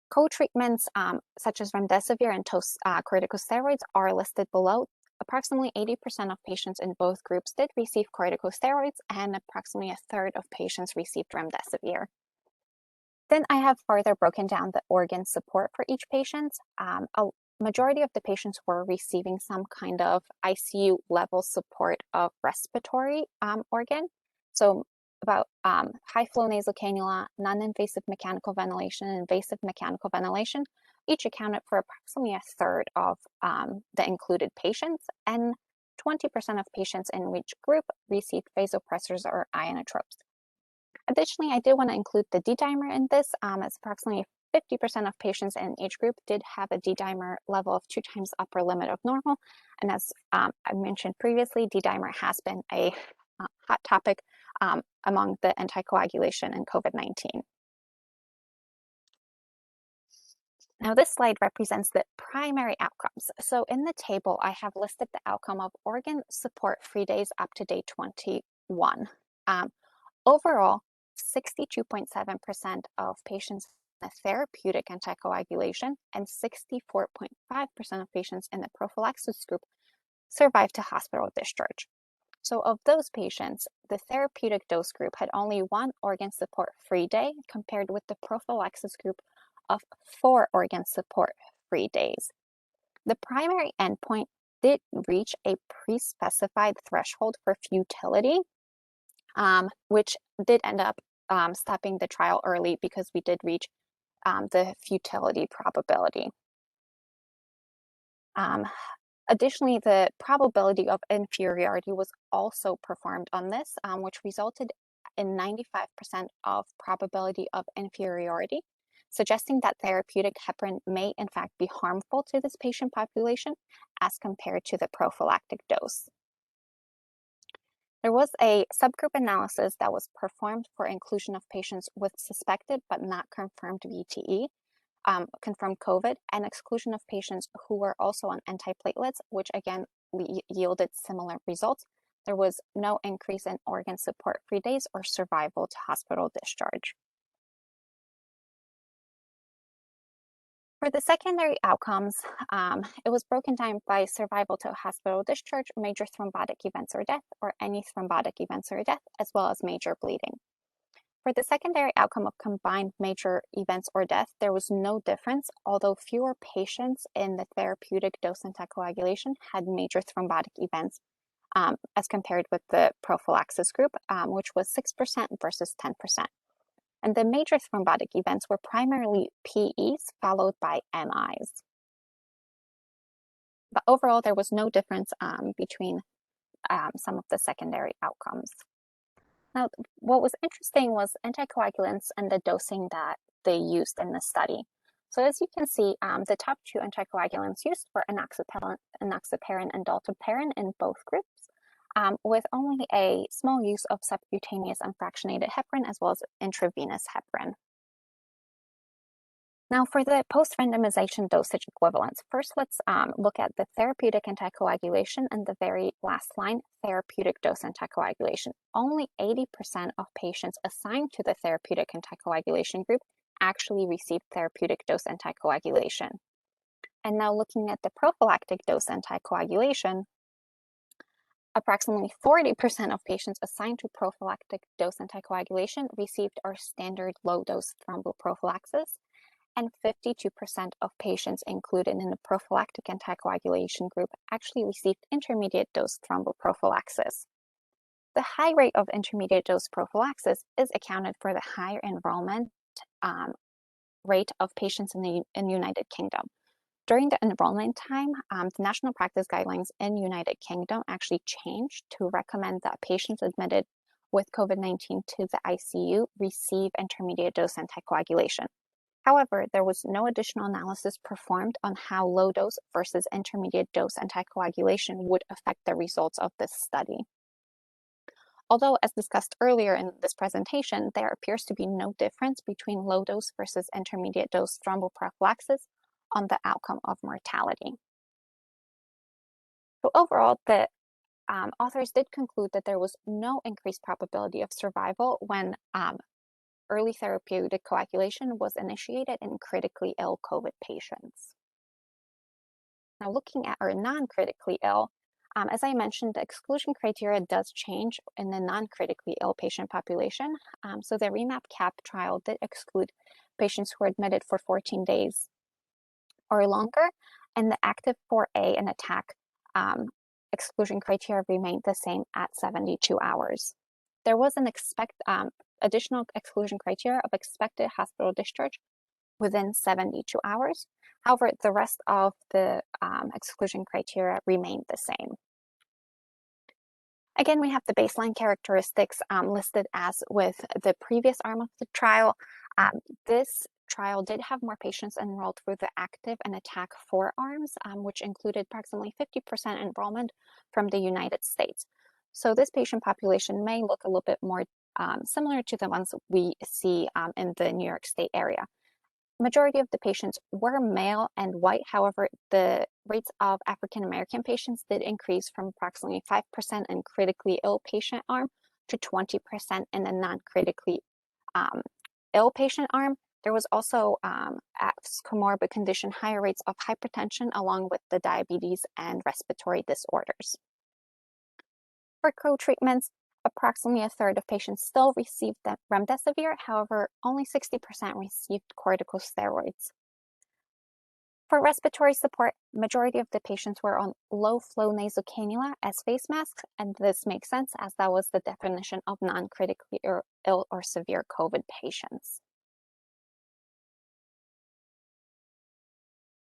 Speaker 2: Co-treatments such as remdesivir and corticosteroids are listed below. Approximately 80% of patients in both groups did receive corticosteroids, and approximately a third of patients received remdesivir. Then I have further broken down the organ support for each patient. A majority of the patients were receiving some kind of ICU level support of respiratory organ. So about high flow nasal cannula, non-invasive mechanical ventilation, and invasive mechanical ventilation, each accounted for approximately a third of the included patients, and 20% of patients in each group received vasopressors or ionotropes. Additionally, I did want to include the D-dimer in this, as approximately 50% of patients in each group did have a D-dimer level of 2 times upper limit of normal. And as I mentioned previously, D-dimer has been a hot topic among the anticoagulation and COVID-19. Now, this slide represents the primary outcomes. So in the table, I have listed the outcome of organ support-free days up to day 21. Overall, 62.7% of patients in the therapeutic anticoagulation and 64.5% of patients in the prophylaxis group survived to hospital discharge. So of those patients, the therapeutic dose group had only 1 organ support-free day compared with the prophylaxis group of 4 organ support-free days. The primary endpoint did reach a pre-specified threshold for futility, which did end up stopping the trial early because we did reach the futility probability. Additionally, the probability of inferiority was also performed on this, which resulted in 95% of probability of inferiority, suggesting that therapeutic heparin may in fact be harmful to this patient population as compared to the prophylactic dose. There was a subgroup analysis that was performed for inclusion of patients with suspected but not confirmed VTE, confirmed COVID, and exclusion of patients who were also on antiplatelets, which again yielded similar results. There was no increase in organ support-free days or survival to hospital discharge. For the secondary outcomes, it was broken down by survival to hospital discharge, major thrombotic events or death, or any thrombotic events or death, as well as major bleeding. For the secondary outcome of combined major events or death, there was no difference, although fewer patients in the therapeutic dose anticoagulation had major thrombotic events as compared with the prophylaxis group, which was 6% versus 10%. And the major thrombotic events were primarily PEs followed by MIs. But overall, there was no difference between some of the secondary outcomes. Now, what was interesting was anticoagulants and the dosing that they used in the study. So as you can see, the top 2 anticoagulants used were enoxaparin and dalteparin in both groups, with only a small use of subcutaneous unfractionated heparin as well as intravenous heparin. Now for the post-randomization dosage equivalents, first let's look at the therapeutic anticoagulation and the very last line, therapeutic dose anticoagulation. Only 80% of patients assigned to the therapeutic anticoagulation group actually received therapeutic dose anticoagulation. And now looking at the prophylactic dose anticoagulation, approximately 40% of patients assigned to prophylactic dose anticoagulation received our standard low-dose thromboprophylaxis, and 52% of patients included in the prophylactic anticoagulation group actually received intermediate dose thromboprophylaxis. The high rate of intermediate dose prophylaxis is accounted for the higher enrollment rate of patients in the United Kingdom. During the enrollment time, the national practice guidelines in United Kingdom actually changed to recommend that patients admitted with COVID-19 to the ICU receive intermediate dose anticoagulation. However, there was no additional analysis performed on how low dose versus intermediate dose anticoagulation would affect the results of this study. Although, as discussed earlier in this presentation, there appears to be no difference between low dose versus intermediate dose thromboprophylaxis on the outcome of mortality. So overall, the authors did conclude that there was no increased probability of survival when early therapeutic coagulation was initiated in critically ill COVID patients. Now looking at our non-critically ill, as I mentioned, the exclusion criteria does change in the non-critically ill patient population. So the REMAP-CAP trial did exclude patients who were admitted for 14 days or longer, and the active 4A and attack exclusion criteria remained the same at 72 hours. There was an additional exclusion criteria of expected hospital discharge within 72 hours. However, the rest of the exclusion criteria remained the same. Again, we have the baseline characteristics listed as with the previous arm of the trial. This trial did have more patients enrolled through the active and attack 4 arms, which included approximately 50% enrollment from the United States. So this patient population may look a little bit more similar to the ones we see in the New York State area. majority of the patients were male and white. However, the rates of African American patients did increase from approximately 5% in critically ill patient arm to 20% in the non-critically ill patient arm. There was also, as comorbid condition, higher rates of hypertension along with the diabetes and respiratory disorders. For co-treatments, approximately a third of patients still received remdesivir. However, only 60% received corticosteroids. For respiratory support, majority of the patients were on low-flow nasal cannula as face masks, and this makes sense as that was the definition of non-critically ill or severe COVID patients.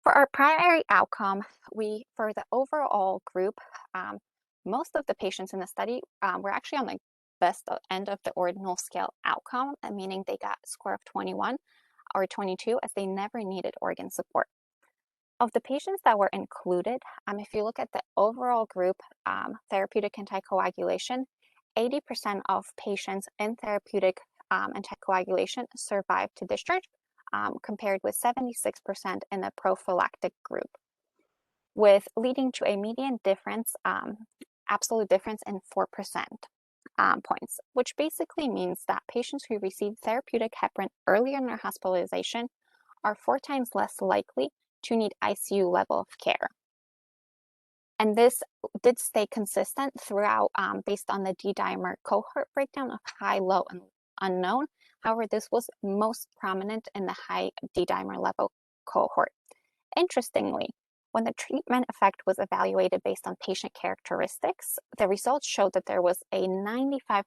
Speaker 2: For our primary outcome, for the overall group, most of the patients in the study were actually on the best end of the ordinal scale outcome, meaning they got a score of 21 or 22 as they never needed organ support. Of the patients that were included, if you look at the overall group, therapeutic anticoagulation, 80% of patients in therapeutic anticoagulation survived to discharge, compared with 76% in the prophylactic group, with leading to a median difference, absolute difference in 4% points, which basically means that patients who receive therapeutic heparin earlier in their hospitalization are 4 times less likely to need ICU level of care. And this did stay consistent throughout based on the D-dimer cohort breakdown of high, low, and unknown. However, this was most prominent in the high D-dimer level cohort. Interestingly, when the treatment effect was evaluated based on patient characteristics, the results showed that there was a 95%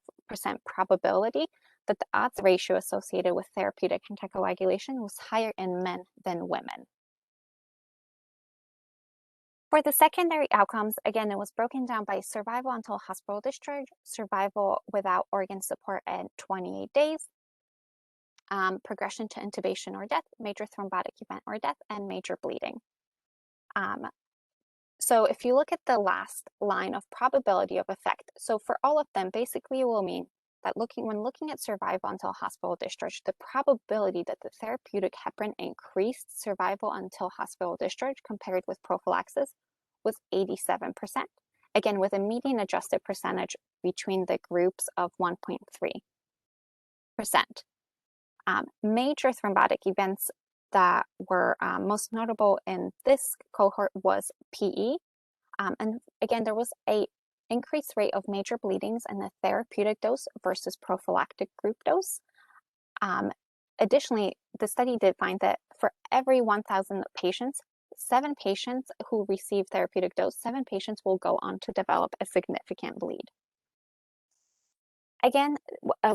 Speaker 2: probability that the odds ratio associated with therapeutic anticoagulation was higher in men than women. For the secondary outcomes, again, it was broken down by survival until hospital discharge, survival without organ support at 28 days, progression to intubation or death, major thrombotic event or death, and major bleeding. So if you look at the last line of probability of effect, so for all of them, basically it will mean that when looking at survival until hospital discharge, the probability that the therapeutic heparin increased survival until hospital discharge compared with prophylaxis was 87%, again with a median adjusted percentage between the groups of 1.3%. Major thrombotic events that were most notable in this cohort was PE, and again there was a increased rate of major bleedings in the therapeutic dose versus prophylactic group dose. Additionally, the study did find that for every 1,000 patients, 7 patients who receive therapeutic dose, 7 patients will go on to develop a significant bleed. Again,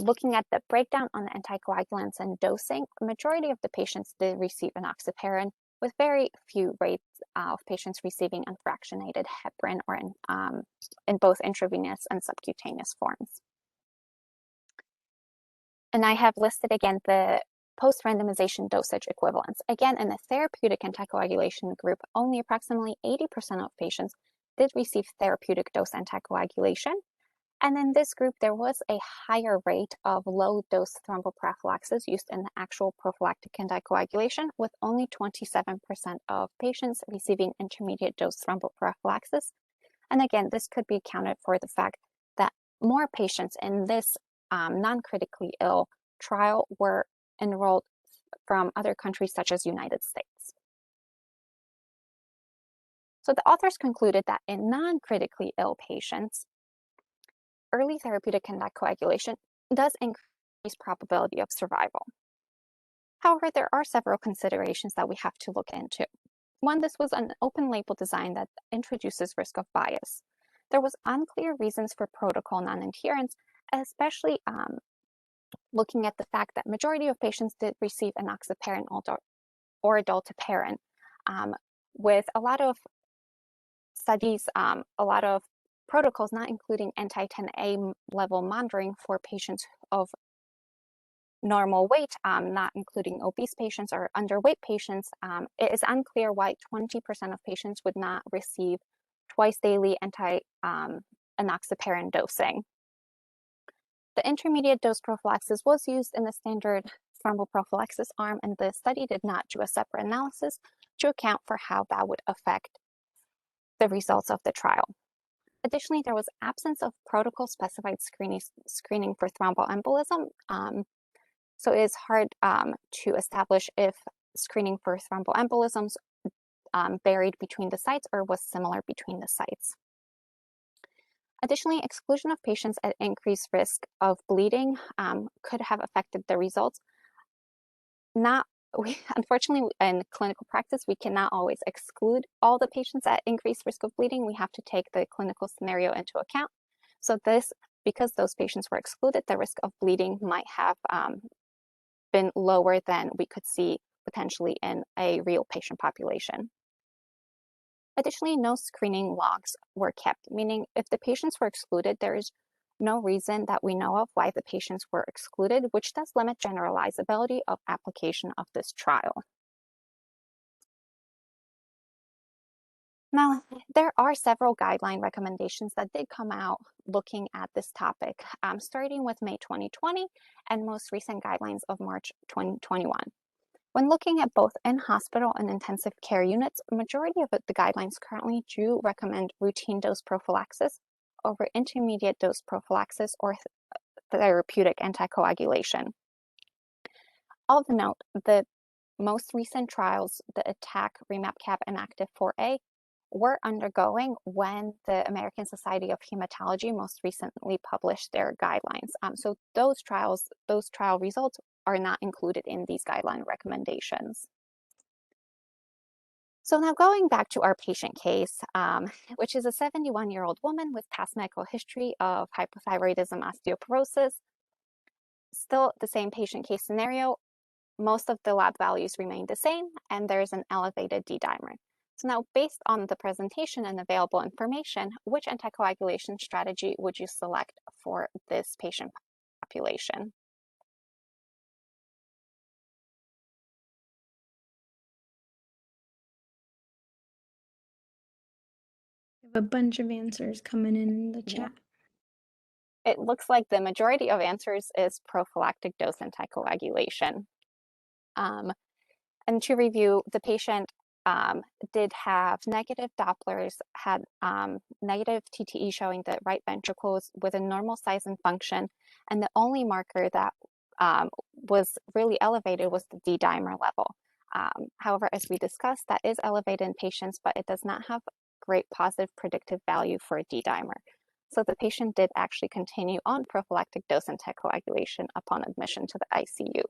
Speaker 2: looking at the breakdown on the anticoagulants and dosing, a majority of the patients did receive enoxaparin, with very few rates of patients receiving unfractionated heparin or in both intravenous and subcutaneous forms. And I have listed again the post-randomization dosage equivalents. Again, in the therapeutic anticoagulation group, only approximately 80% of patients did receive therapeutic dose anticoagulation. And in this group, there was a higher rate of low-dose thromboprophylaxis used in the actual prophylactic anticoagulation, with only 27% of patients receiving intermediate dose thromboprophylaxis. And again, this could be accounted for the fact that more patients in this non-critically ill trial were enrolled from other countries such as United States. So the authors concluded that in non-critically ill patients, early therapeutic anticoagulation does increase probability of survival. However, there are several considerations that we have to look into. One, this was an open label design that introduces risk of bias. There was unclear reasons for protocol non-adherence, especially looking at the fact that majority of patients did receive enoxaparin or adulteparin, with a lot of studies, a lot of protocols not including anti-10A level monitoring for patients of normal weight, not including obese patients or underweight patients. It is unclear why 20% of patients would not receive twice daily enoxaparin dosing. The intermediate dose prophylaxis was used in the standard thromboprophylaxis arm, and the study did not do a separate analysis to account for how that would affect the results of the trial. Additionally, there was absence of protocol-specified screening for thromboembolism, so it is hard to establish if screening for thromboembolisms varied between the sites or was similar between the sites. Additionally, exclusion of patients at increased risk of bleeding could have affected the results. Unfortunately, in clinical practice, we cannot always exclude all the patients at increased risk of bleeding. We have to take the clinical scenario into account. So because those patients were excluded, the risk of bleeding might have been lower than we could see potentially in a real patient population. Additionally, no screening logs were kept, meaning if the patients were excluded, there is no reason that we know of why the patients were excluded, which does limit generalizability of application of this trial. Now, there are several guideline recommendations that did come out looking at this topic, starting with May 2020 and most recent guidelines of March 2021. When looking at both in-hospital and intensive care units, a majority of the guidelines currently do recommend routine dose prophylaxis over intermediate dose prophylaxis or therapeutic anticoagulation. Of note, the most recent trials, the ATTACK, REMAP-CAP, and ACTIVE-4A, were undergoing when the American Society of Hematology most recently published their guidelines. So those trial results are not included in these guideline recommendations. So now going back to our patient case, which is a 71-year-old woman with past medical history of hypothyroidism, osteoporosis. Still the same patient case scenario. Most of the lab values remain the same, and there's an elevated D-dimer. So now, based on the presentation and available information, which anticoagulation strategy would you select for this patient population?
Speaker 1: I have a bunch of answers coming in the chat.
Speaker 2: It looks like the majority of answers is prophylactic dose anticoagulation. And to review, the patient did have negative Dopplers, had negative TTE showing the right ventricles with a normal size and function, and the only marker that was really elevated was the D-dimer level. However, as we discussed, that is elevated in patients, but it does not have great positive predictive value for a D-dimer. So the patient did actually continue on prophylactic dose anticoagulation upon admission to the ICU.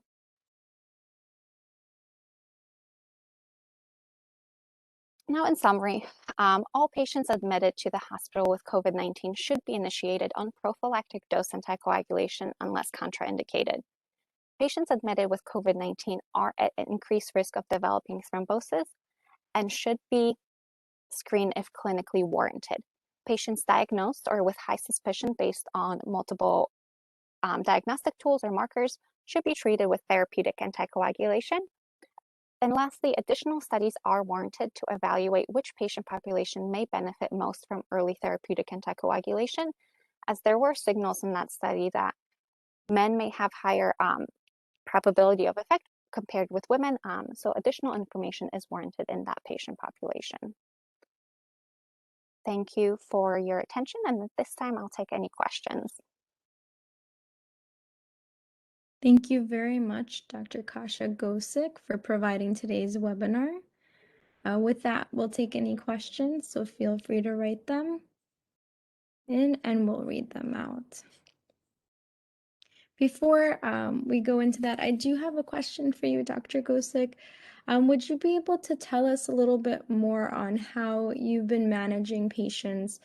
Speaker 2: Now, in summary, all patients admitted to the hospital with COVID-19 should be initiated on prophylactic dose anticoagulation unless contraindicated. Patients admitted with COVID-19 are at increased risk of developing thrombosis and should be screened if clinically warranted. Patients diagnosed or with high suspicion based on multiple diagnostic tools or markers should be treated with therapeutic anticoagulation. And lastly, additional studies are warranted to evaluate which patient population may benefit most from early therapeutic anticoagulation, as there were signals in that study that men may have higher probability of effect compared with women, so additional information is warranted in that patient population. Thank you for your attention, and at this time I'll take any questions.
Speaker 1: Thank you very much, Dr. Kasia Gosek, for providing today's webinar. With that, we'll take any questions, so feel free to write them in and we'll read them out. Before we go into that, I do have a question for you, Dr. Gosek. Would you be able to tell us a little bit more on how you've been managing patients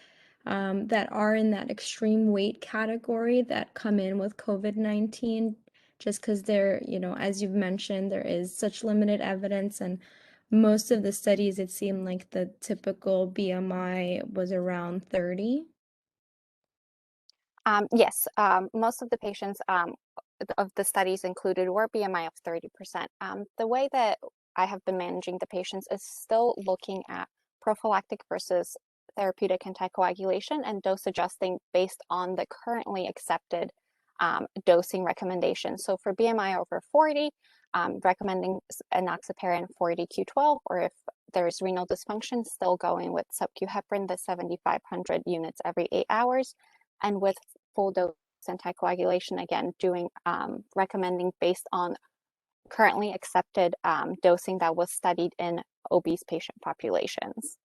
Speaker 1: that are in that extreme weight category that come in with COVID-19? Just because there, as you've mentioned, there is such limited evidence, and most of the studies, it seemed like the typical BMI was around 30.
Speaker 2: Yes, most of the patients of the studies included were BMI of 30%. The way that I have been managing the patients is still looking at prophylactic versus therapeutic anticoagulation and dose adjusting based on the currently accepted dosing recommendations. So for BMI over 40, recommending enoxaparin 40 Q12, or if there's renal dysfunction, still going with sub-Q heparin, the 7,500 units every 8 hours. And with full dose anticoagulation, again, recommending based on currently accepted dosing that was studied in obese patient populations.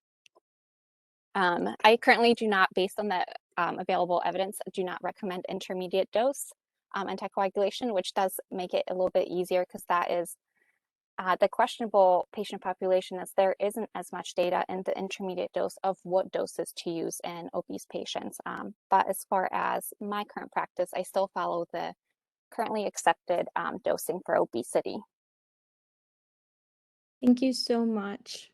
Speaker 2: I currently do not, based on the available evidence, do not recommend intermediate dose anticoagulation, which does make it a little bit easier because that is the questionable patient population, as there isn't as much data in the intermediate dose of what doses to use in obese patients. But as far as my current practice, I still follow the currently accepted dosing for obesity.
Speaker 1: Thank you so much.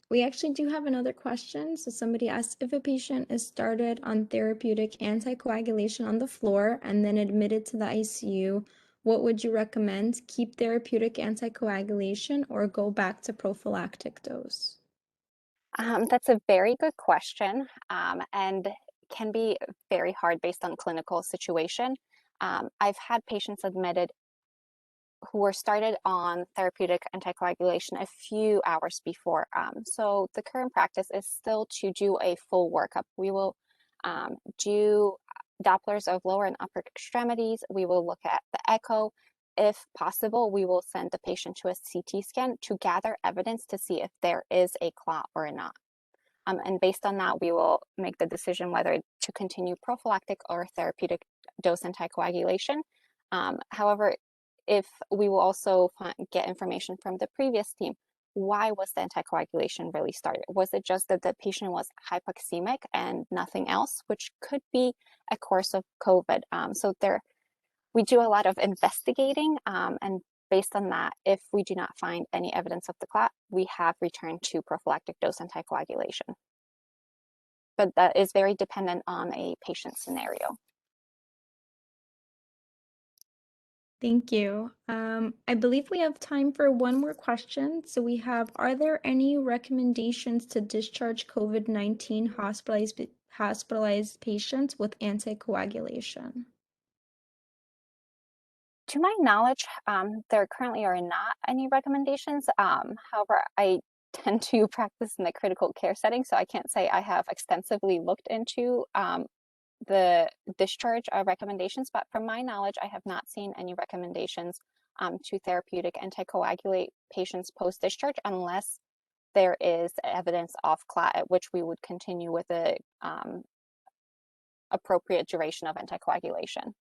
Speaker 1: We actually do have another question. So somebody asked, if a patient is started on therapeutic anticoagulation on the floor and then admitted to the ICU, what would you recommend? Keep therapeutic anticoagulation or go back to prophylactic dose?
Speaker 2: That's a very good question, and can be very hard based on clinical situation. I've had patients admitted who were started on therapeutic anticoagulation a few hours before. So the current practice is still to do a full workup. We will do Dopplers of lower and upper extremities. We will look at the echo. If possible, we will send the patient to a CT scan to gather evidence to see if there is a clot or not. And based on that, we will make the decision whether to continue prophylactic or therapeutic dose anticoagulation. However, if we will also get information from the previous team, why was the anticoagulation really started? Was it just that the patient was hypoxemic and nothing else, which could be a course of COVID? So we do a lot of investigating, and based on that, if we do not find any evidence of the clot, we have returned to prophylactic dose anticoagulation. But that is very dependent on a patient scenario.
Speaker 1: Thank you. I believe we have time for one more question. So we have, are there any recommendations to discharge COVID-19 hospitalized patients with anticoagulation?
Speaker 2: To my knowledge, there currently are not any recommendations. However, I tend to practice in the critical care setting, so I can't say I have extensively looked into the discharge recommendations, but from my knowledge, I have not seen any recommendations to therapeutic anticoagulate patients post-discharge unless there is evidence of clot, at which we would continue with the appropriate duration of anticoagulation.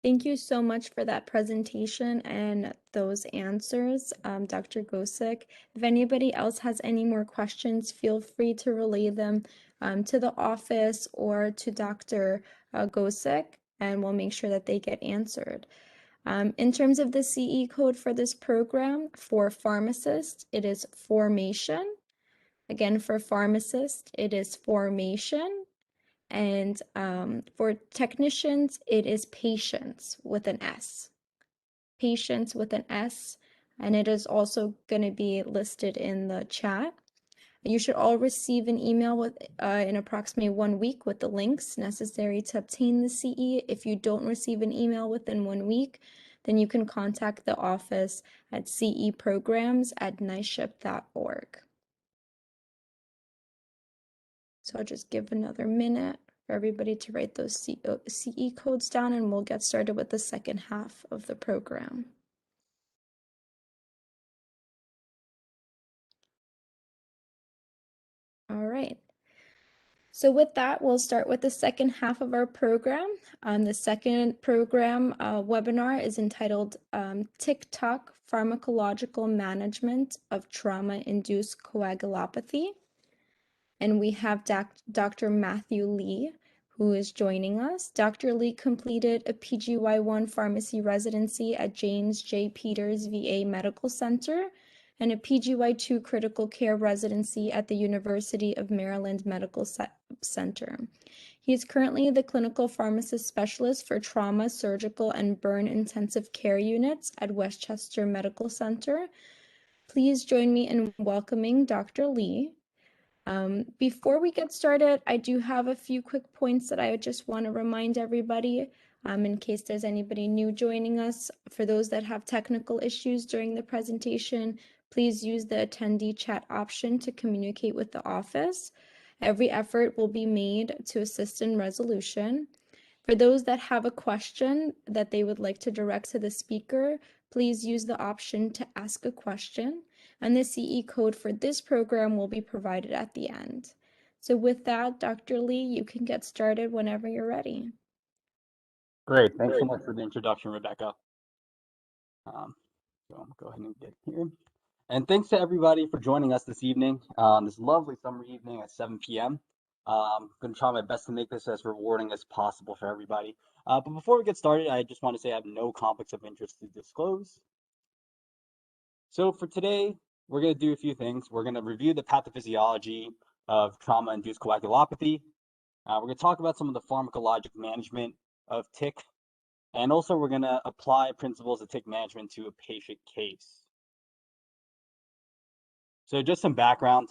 Speaker 1: Thank you so much for that presentation and those answers, Dr. Gosek. If anybody else has any more questions, feel free to relay them to the office or to Dr. Gosek, and we'll make sure that they get answered. In terms of the CE code for this program, for pharmacists, it is formation. Again, for pharmacist, it is formation. And for technicians, it is patients with an S. Patients with an S, and it is also going to be listed in the chat. You should all receive an email in approximately 1 week with the links necessary to obtain the CE. If you don't receive an email within 1 week, then you can contact the office at ceprograms@nyschp.org. So I'll just give another minute for everybody to write those CE codes down, and we'll get started with the second half of the program. All right. So with that, we'll start with the second half of our program. The second program webinar is entitled Tock Pharmacological Management of Trauma-Induced Coagulopathy. And we have Dr. Matthew Lee, who is joining us. Dr. Lee completed a PGY1 pharmacy residency at James J. Peters VA Medical Center and a PGY2 critical care residency at the University of Maryland Medical Center. He is currently the clinical pharmacist specialist for trauma, surgical, and burn intensive care units at Westchester Medical Center. Please join me in welcoming Dr. Lee. Before we get started, I do have a few quick points that I just want to remind everybody in case there's anybody new joining us. For those that have technical issues during the presentation, please use the attendee chat option to communicate with the office. Every effort will be made to assist in resolution. For those that have a question that they would like to direct to the speaker, please use the option to ask a question, and the CE code for this program will be provided at the end. So with that, Dr. Lee, you can get started whenever you're ready.
Speaker 3: Great. Thanks so much for the introduction, Rebecca. So I'll go ahead and get here. And thanks to everybody for joining us this evening, this lovely summer evening at 7 p.m. I'm going to try my best to make this as rewarding as possible for everybody. But before we get started, I just want to say I have no conflicts of interest to disclose. So for today, we're going to do a few things. We're going to review the pathophysiology of trauma-induced coagulopathy. We're going to talk about some of the pharmacologic management of TIC. And also, we're going to apply principles of TIC management to a patient case. So just some background.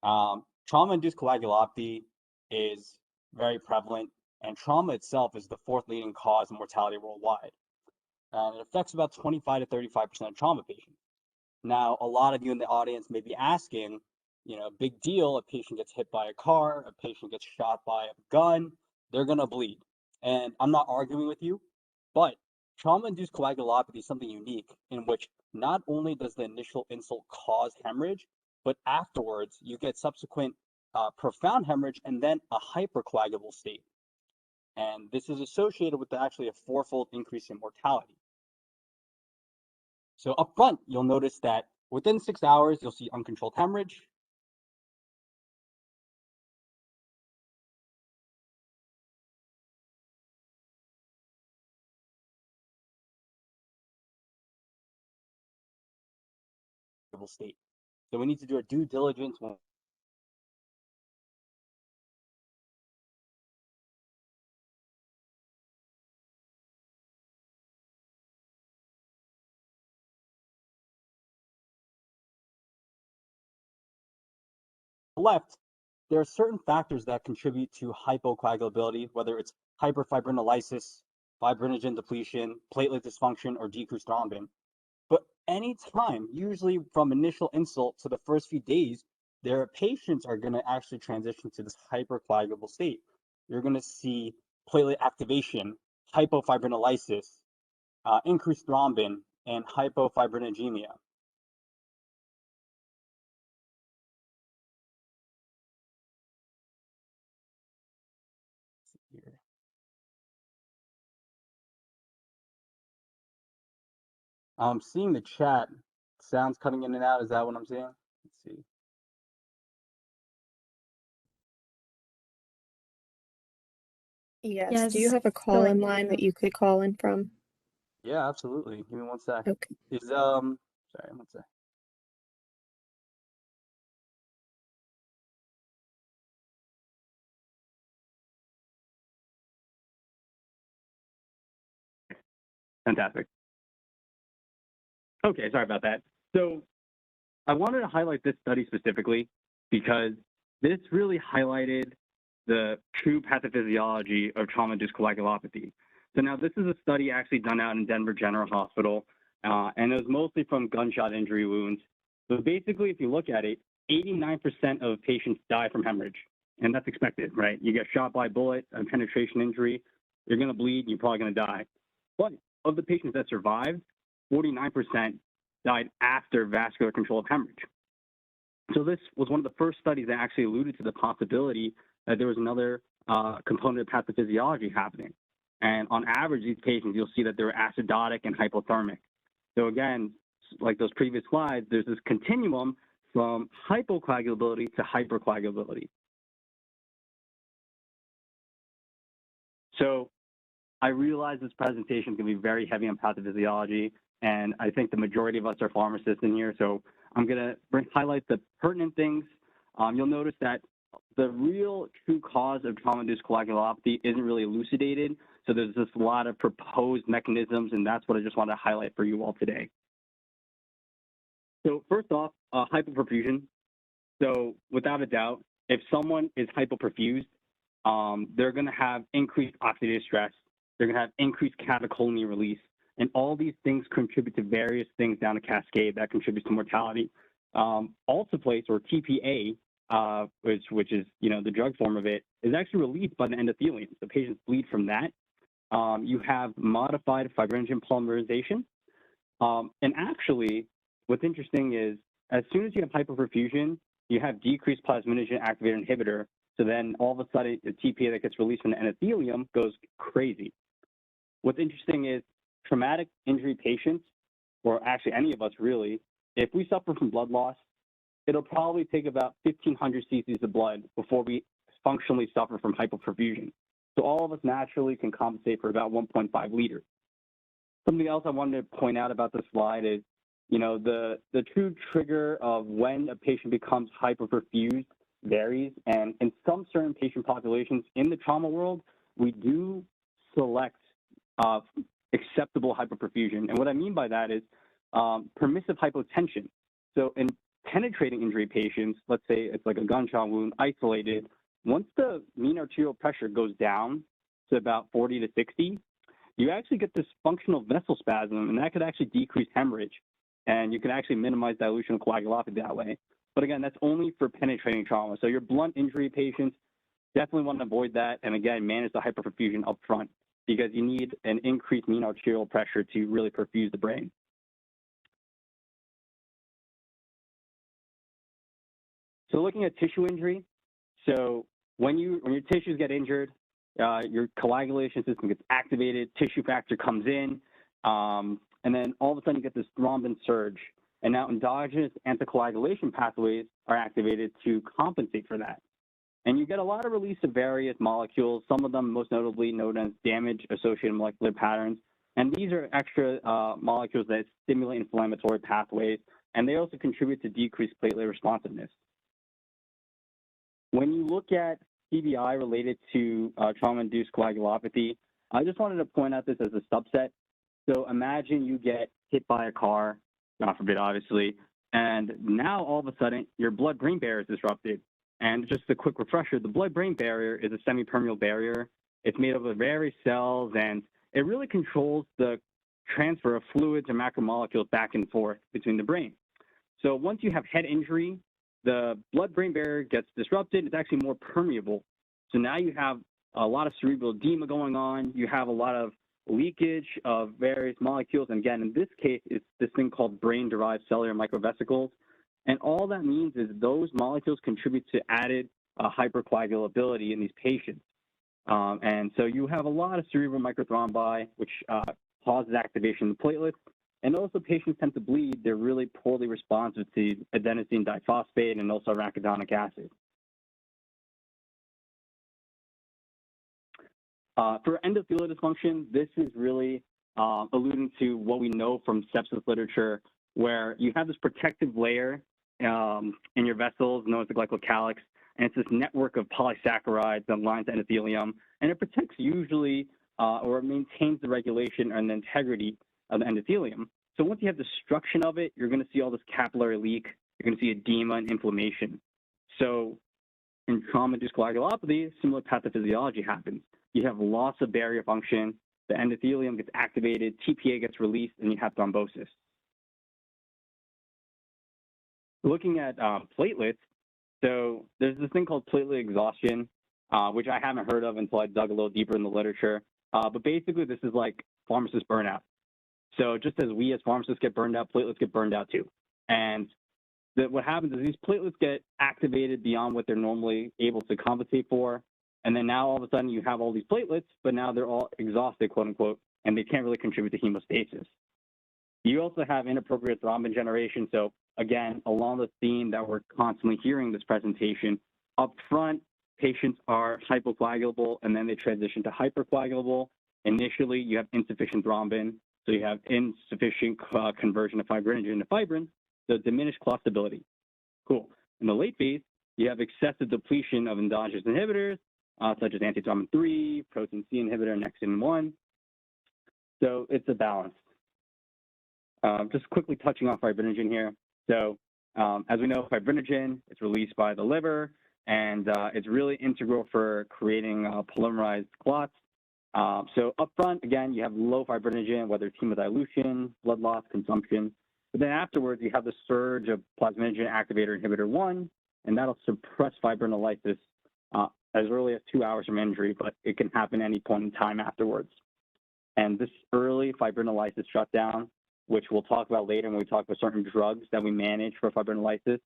Speaker 3: Trauma-induced coagulopathy is very prevalent, and trauma itself is the fourth leading cause of mortality worldwide. And it affects about 25 to 35% of trauma patients. Now, a lot of you in the audience may be asking, big deal, a patient gets hit by a car, a patient gets shot by a gun, they're going to bleed. And I'm not arguing with you, but trauma-induced coagulopathy is something unique in which not only does the initial insult cause hemorrhage, but afterwards you get subsequent profound hemorrhage and then a hypercoagulable state. And this is associated with actually a fourfold increase in mortality. So up front, you'll notice that within 6 hours, you'll see uncontrolled hemorrhage. State. So we need to do our due diligence when left, there are certain factors that contribute to hypocoagulability, whether it's hyperfibrinolysis, fibrinogen depletion, platelet dysfunction, or decreased thrombin. But anytime, usually from initial insult to the first few days, their patients are going to actually transition to this hypercoagulable state. You're going to see platelet activation, hypofibrinolysis, increased thrombin, and hypofibrinogemia. Here. I'm seeing the chat. Sounds cutting in and out. Is that what I'm seeing? Let's see.
Speaker 4: Yes. Do you have a call-in line that you could call in from?
Speaker 3: Yeah, absolutely. Give me 1 sec.
Speaker 4: Okay.
Speaker 3: Sorry, 1 sec. Fantastic. Okay, sorry about that. So I wanted to highlight this study specifically because this really highlighted the true pathophysiology of trauma-induced coagulopathy. So now this is a study actually done out in Denver General Hospital, and it was mostly from gunshot injury wounds. So basically, if you look at it, 89% of patients die from hemorrhage, and that's expected, right? You get shot by a bullet, a penetration injury, you're going to bleed, and you're probably going to die. But of the patients that survived, 49% died after vascular control of hemorrhage. So this was one of the first studies that actually alluded to the possibility that there was another component of pathophysiology happening. And on average, these patients, you'll see that they're acidotic and hypothermic. So again, like those previous slides, there's this continuum from hypocoagulability to hypercoagulability. So I realize this presentation is going to be very heavy on pathophysiology, and I think the majority of us are pharmacists in here, so I'm going to highlight the pertinent things. You'll notice that the real true cause of trauma-induced coagulopathy isn't really elucidated, so there's just a lot of proposed mechanisms, and that's what I just want to highlight for you all today. So first off, hypoperfusion. So without a doubt, if someone is hypoperfused, they're going to have increased oxidative stress. They're going to have increased catecholamine release. And all these things contribute to various things down a cascade that contributes to mortality. Alteplase, or TPA, which is, the drug form of it, is actually released by the endothelium. So patients bleed from that. You have modified fibrinogen polymerization. And actually, what's interesting is, as soon as you have hypoperfusion, you have decreased plasminogen activator inhibitor. So then all of a sudden, the TPA that gets released from the endothelium goes crazy. What's interesting is traumatic injury patients, or actually any of us really, if we suffer from blood loss, it'll probably take about 1,500 cc's of blood before we functionally suffer from hypoperfusion. So all of us naturally can compensate for about 1.5 liters. Something else I wanted to point out about this slide is, the true trigger of when a patient becomes hypoperfused varies, and in some certain patient populations in the trauma world, we do select acceptable hypoperfusion. And what I mean by that is permissive hypotension. So in penetrating injury patients, let's say it's like a gunshot wound, isolated, once the mean arterial pressure goes down to about 40 to 60, you actually get this functional vessel spasm, and that could actually decrease hemorrhage. And you can actually minimize dilution of coagulopathy that way. But again, that's only for penetrating trauma. So your blunt injury patients definitely want to avoid that. And again, manage the hyperperfusion up front, because you need an increased mean arterial pressure to really perfuse the brain. So looking at tissue injury, so when your tissues get injured, your coagulation system gets activated, tissue factor comes in, and then all of a sudden you get this thrombin surge. And now endogenous anticoagulation pathways are activated to compensate for that. And you get a lot of release of various molecules, some of them most notably known as damage-associated molecular patterns. And these are extra molecules that stimulate inflammatory pathways, and they also contribute to decreased platelet responsiveness. When you look at CBI related to trauma-induced coagulopathy, I just wanted to point out this as a subset. So imagine you get hit by a car, God forbid, obviously, and now all of a sudden your blood-brain barrier is disrupted. And just a quick refresher, the blood-brain barrier is a semi-permeable barrier. It's made up of various cells, and it really controls the transfer of fluids and macromolecules back and forth between the brain. So once you have head injury, the blood-brain barrier gets disrupted. It's actually more permeable. So now you have a lot of cerebral edema going on. You have a lot of leakage of various molecules. And again, in this case, it's this thing called brain-derived cellular microvesicles. And all that means is those molecules contribute to added hypercoagulability in these patients. And so you have a lot of cerebral microthrombi, which causes activation of the platelets. And also patients tend to bleed. They're really poorly responsive to adenosine diphosphate and also arachidonic acid. For endothelial dysfunction, this is really alluding to what we know from sepsis literature, where you have this protective layer in your vessels known as the glycocalyx, and it's this network of polysaccharides that lines the endothelium, and it protects usually or it maintains the regulation and the integrity of the endothelium. So once you have destruction of it, you're going to see all this capillary leak. You're going to see edema and inflammation. So in trauma-induced coagulopathy, similar pathophysiology happens. You have loss of barrier function, the endothelium gets activated, TPA gets released, and you have thrombosis. Looking at platelets, so there's this thing called platelet exhaustion, which I haven't heard of until I dug a little deeper in the literature. But basically, this is like pharmacist burnout. So just as we as pharmacists get burned out, platelets get burned out too. And what happens is these platelets get activated beyond what they're normally able to compensate for. And then now all of a sudden you have all these platelets, but now they're all exhausted, quote unquote, and they can't really contribute to hemostasis. You also have inappropriate thrombin generation. So again, along the theme that we're constantly hearing this presentation, up front, patients are hypocoagulable and then they transition to hypercoagulable. Initially, you have insufficient thrombin, so you have insufficient conversion of fibrinogen to fibrin, so diminished clot stability. Cool. In the late phase, you have excessive depletion of endogenous inhibitors, such as antithrombin 3, protein C inhibitor, Nexin-1. So it's a balance. Just quickly touching on fibrinogen here. So as we know, fibrinogen is released by the liver, and it's really integral for creating polymerized clots. So up front, again, you have low fibrinogen, whether it's hemodilution, blood loss, consumption. But then afterwards, you have the surge of plasminogen activator inhibitor 1, and that'll suppress fibrinolysis as early as 2 hours from injury, but it can happen any point in time afterwards. And this early fibrinolysis shutdown, which we'll talk about later when we talk about certain drugs that we manage for fibrinolysis,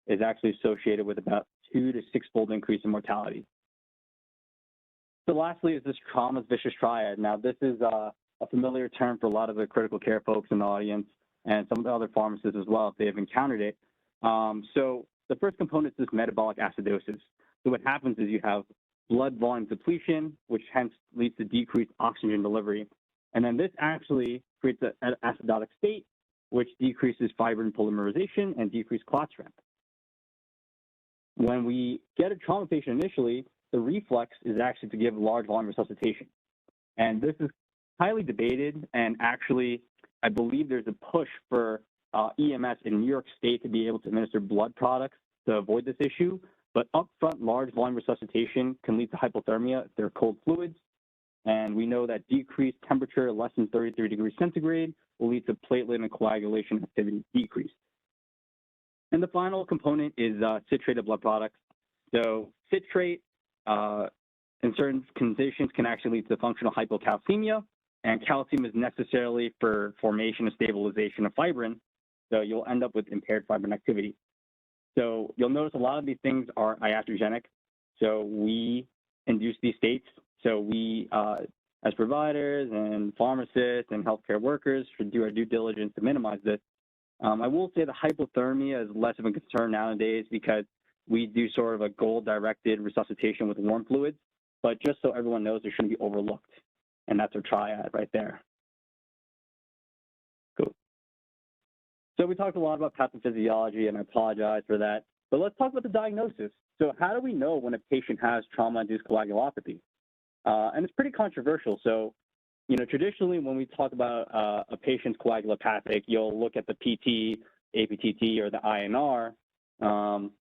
Speaker 3: is actually associated with about 2 to 6-fold increase in mortality. So lastly is this trauma's vicious triad. Now this is a familiar term for a lot of the critical care folks in the audience and some of the other pharmacists as well if they have encountered it. So the first component is this metabolic acidosis. So what happens is you have blood volume depletion, which hence leads to decreased oxygen delivery. And then this actually creates an acidotic state, which decreases fibrin polymerization and decreased clot strength. When we get a trauma patient initially, the reflex is actually to give large volume resuscitation. And this is highly debated, and actually, I believe there's a push for EMS in New York State to be able to administer blood products to avoid this issue. But upfront large volume resuscitation can lead to hypothermia if they're cold fluids. And we know that decreased temperature less than 33 degrees centigrade will lead to platelet and coagulation activity decrease. And the final component is citrated blood products. So citrate in certain conditions can actually lead to functional hypocalcemia, and calcium is necessarily for formation and stabilization of fibrin, so you'll end up with impaired fibrin activity. So you'll notice a lot of these things are iatrogenic, so we induce these states. So we, as providers and pharmacists and healthcare workers, should do our due diligence to minimize this. I will say the hypothermia is less of a concern nowadays because we do sort of a goal-directed resuscitation with warm fluids, but just so everyone knows, it shouldn't be overlooked. And that's our triad right there. Cool. So we talked a lot about pathophysiology, and I apologize for that. But let's talk about the diagnosis. So how do we know when a patient has trauma-induced coagulopathy? And it's pretty controversial. So, you know, traditionally when we talk about a patient's coagulopathic, you'll look at the PT, APTT, or the INR.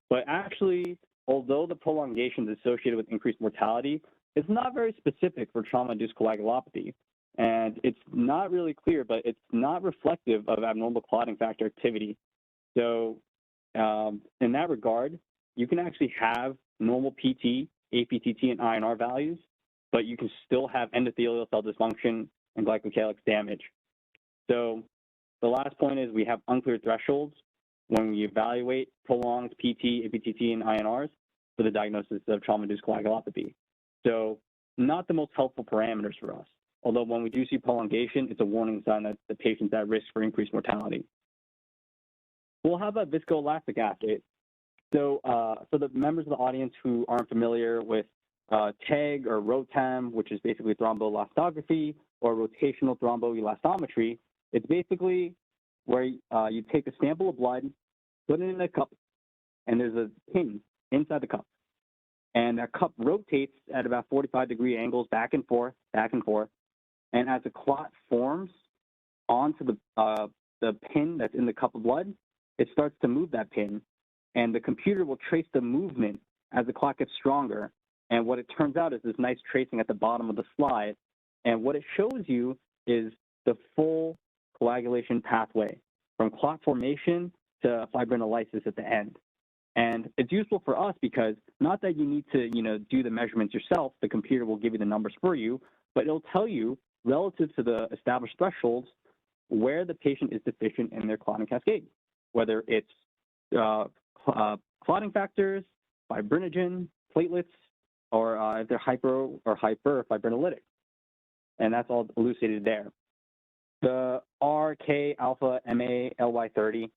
Speaker 3: But actually, although the prolongation is associated with increased mortality, it's not very specific for trauma-induced coagulopathy. And it's not really clear, but it's not reflective of abnormal clotting factor activity. So in that regard, you can actually have normal PT, APTT, and INR values, but you can still have endothelial cell dysfunction and glycocalyx damage. So the last point is we have unclear thresholds when we evaluate prolonged PT, APTT, and INRs for the diagnosis of trauma-induced coagulopathy. So not the most helpful parameters for us. Although when we do see prolongation, it's a warning sign that the patient's at risk for increased mortality. Well, how about viscoelastic assay? So for the members of the audience who aren't familiar with TEG or ROTEM, which is basically thromboelastography, or rotational thromboelastometry, it's basically where you take a sample of blood, put it in a cup, and there's a pin inside the cup. And that cup rotates at about 45-degree angles back and forth, and as the clot forms onto the pin that's in the cup of blood, it starts to move that pin, and the computer will trace the movement as the clot gets stronger. And what it turns out is this nice tracing at the bottom of the slide, and what it shows you is the full coagulation pathway from clot formation to fibrinolysis at the end. And it's useful for us because not that you need to, do the measurements yourself, the computer will give you the numbers for you, but it'll tell you relative to the established thresholds where the patient is deficient in their clotting cascade, whether it's clotting factors, fibrinogen, platelets, or if they're hyper or hyperfibrinolytic. And that's all elucidated there. The RK alpha MA LY30,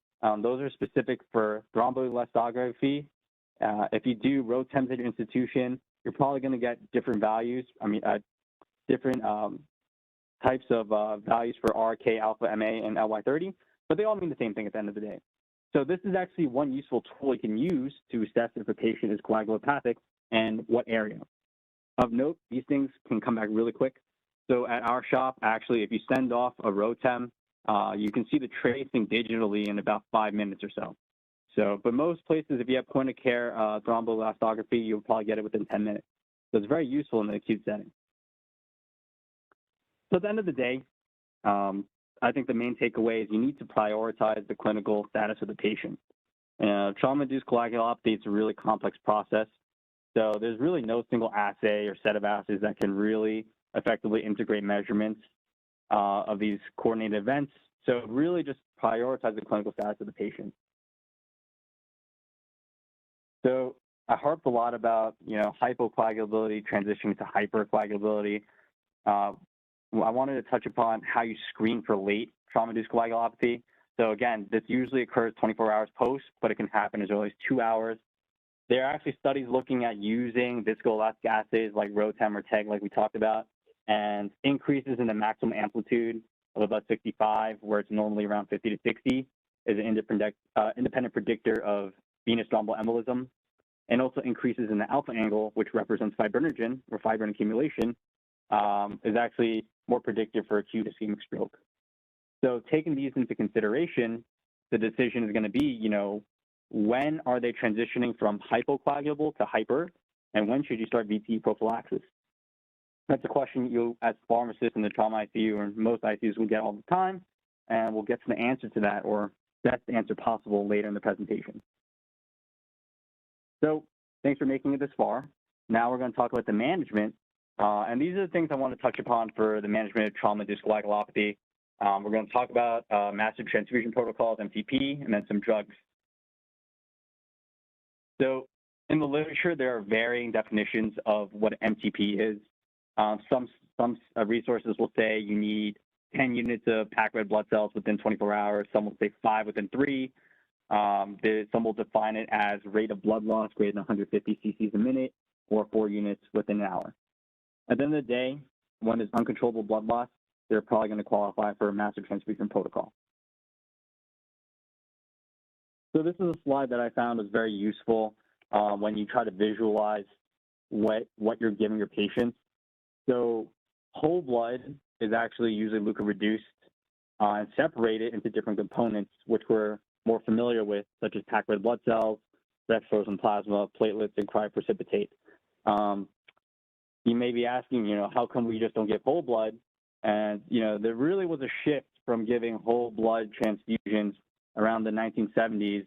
Speaker 3: those are specific for thromboelastography. If you do ROTEMs at your institution, you're probably going to get different values. Different types of values for RK alpha MA and LY30, but they all mean the same thing at the end of the day. So this is actually one useful tool you can use to assess if a patient is coagulopathic and what area. Of note, these things can come back really quick. So at our shop, actually, if you send off a ROTEM, you can see the tracing digitally in about 5 minutes or so. So, but most places, if you have point of care thromboelastography, you'll probably get it within 10 minutes. So it's very useful in the acute setting. So at the end of the day, I think the main takeaway is you need to prioritize the clinical status of the patient. Trauma-induced coagulopathy is a really complex process. So there's really no single assay or set of assays that can really effectively integrate measurements of these coordinated events. So really just prioritize the clinical status of the patient. So I harped a lot about, hypocoagulability transitioning to hypercoagulability. I wanted to touch upon how you screen for late trauma-induced coagulopathy. So again, this usually occurs 24 hours post, but it can happen as early as 2 hours. There are actually studies looking at using viscoelastic assays like ROTEM or TEG, like we talked about, and increases in the maximum amplitude of about 65, where it's normally around 50 to 60, is an independent predictor of venous thromboembolism, and also increases in the alpha angle, which represents fibrinogen or fibrin accumulation, is actually more predictive for acute ischemic stroke. So taking these into consideration, the decision is going to be, when are they transitioning from hypocoagulable to hyper, and when should you start Vte prophylaxis? That's a question you, as pharmacists in the trauma ICU or most ICUs, will get all the time, and we'll get to the answer to that, or best answer possible, later in the presentation. So thanks for making it this far. Now we're going to talk about the management, and these are the things I want to touch upon for the management of trauma-induced coagulopathy. We're going to talk about massive transfusion protocols, MTP, and then some drugs. So in the literature, there are varying definitions of what MTP is. Some resources will say you need 10 units of packed red blood cells within 24 hours. Some will say 5 within 3. Some will define it as rate of blood loss greater than 150 cc's a minute, or 4 units within an hour. At the end of the day, when there's uncontrollable blood loss, they're probably going to qualify for a massive transfusion protocol. So this is a slide that I found was very useful when you try to visualize what you're giving your patients. So whole blood is actually usually leukoreduced and separated into different components, which we're more familiar with, such as packed red blood cells, frozen plasma, platelets, and cryoprecipitate. You may be asking, how come we just don't give whole blood? And, there really was a shift from giving whole blood transfusions around the 1970s,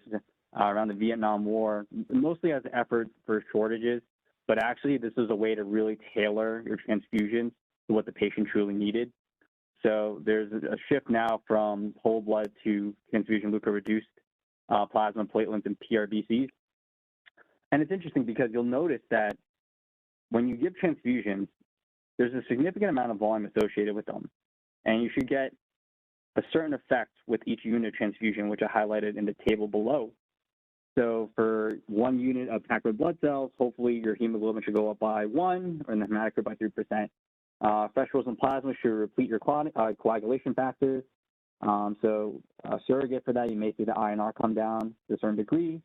Speaker 3: around the Vietnam War, mostly as an effort for shortages. But actually, this is a way to really tailor your transfusions to what the patient truly needed. So there's a shift now from whole blood to transfusion leukoreduced plasma, platelets, and PRBCs. And it's interesting because you'll notice that when you give transfusions, there's a significant amount of volume associated with them. And you should get a certain effect with each unit of transfusion, which I highlighted in the table below. So for 1 unit of packed red blood cells, hopefully your hemoglobin should go up by 1, or in the hematocrit by 3%. Fresh frozen plasma should replete your coagulation factors. So surrogate for that, you may see the INR come down to a certain degree.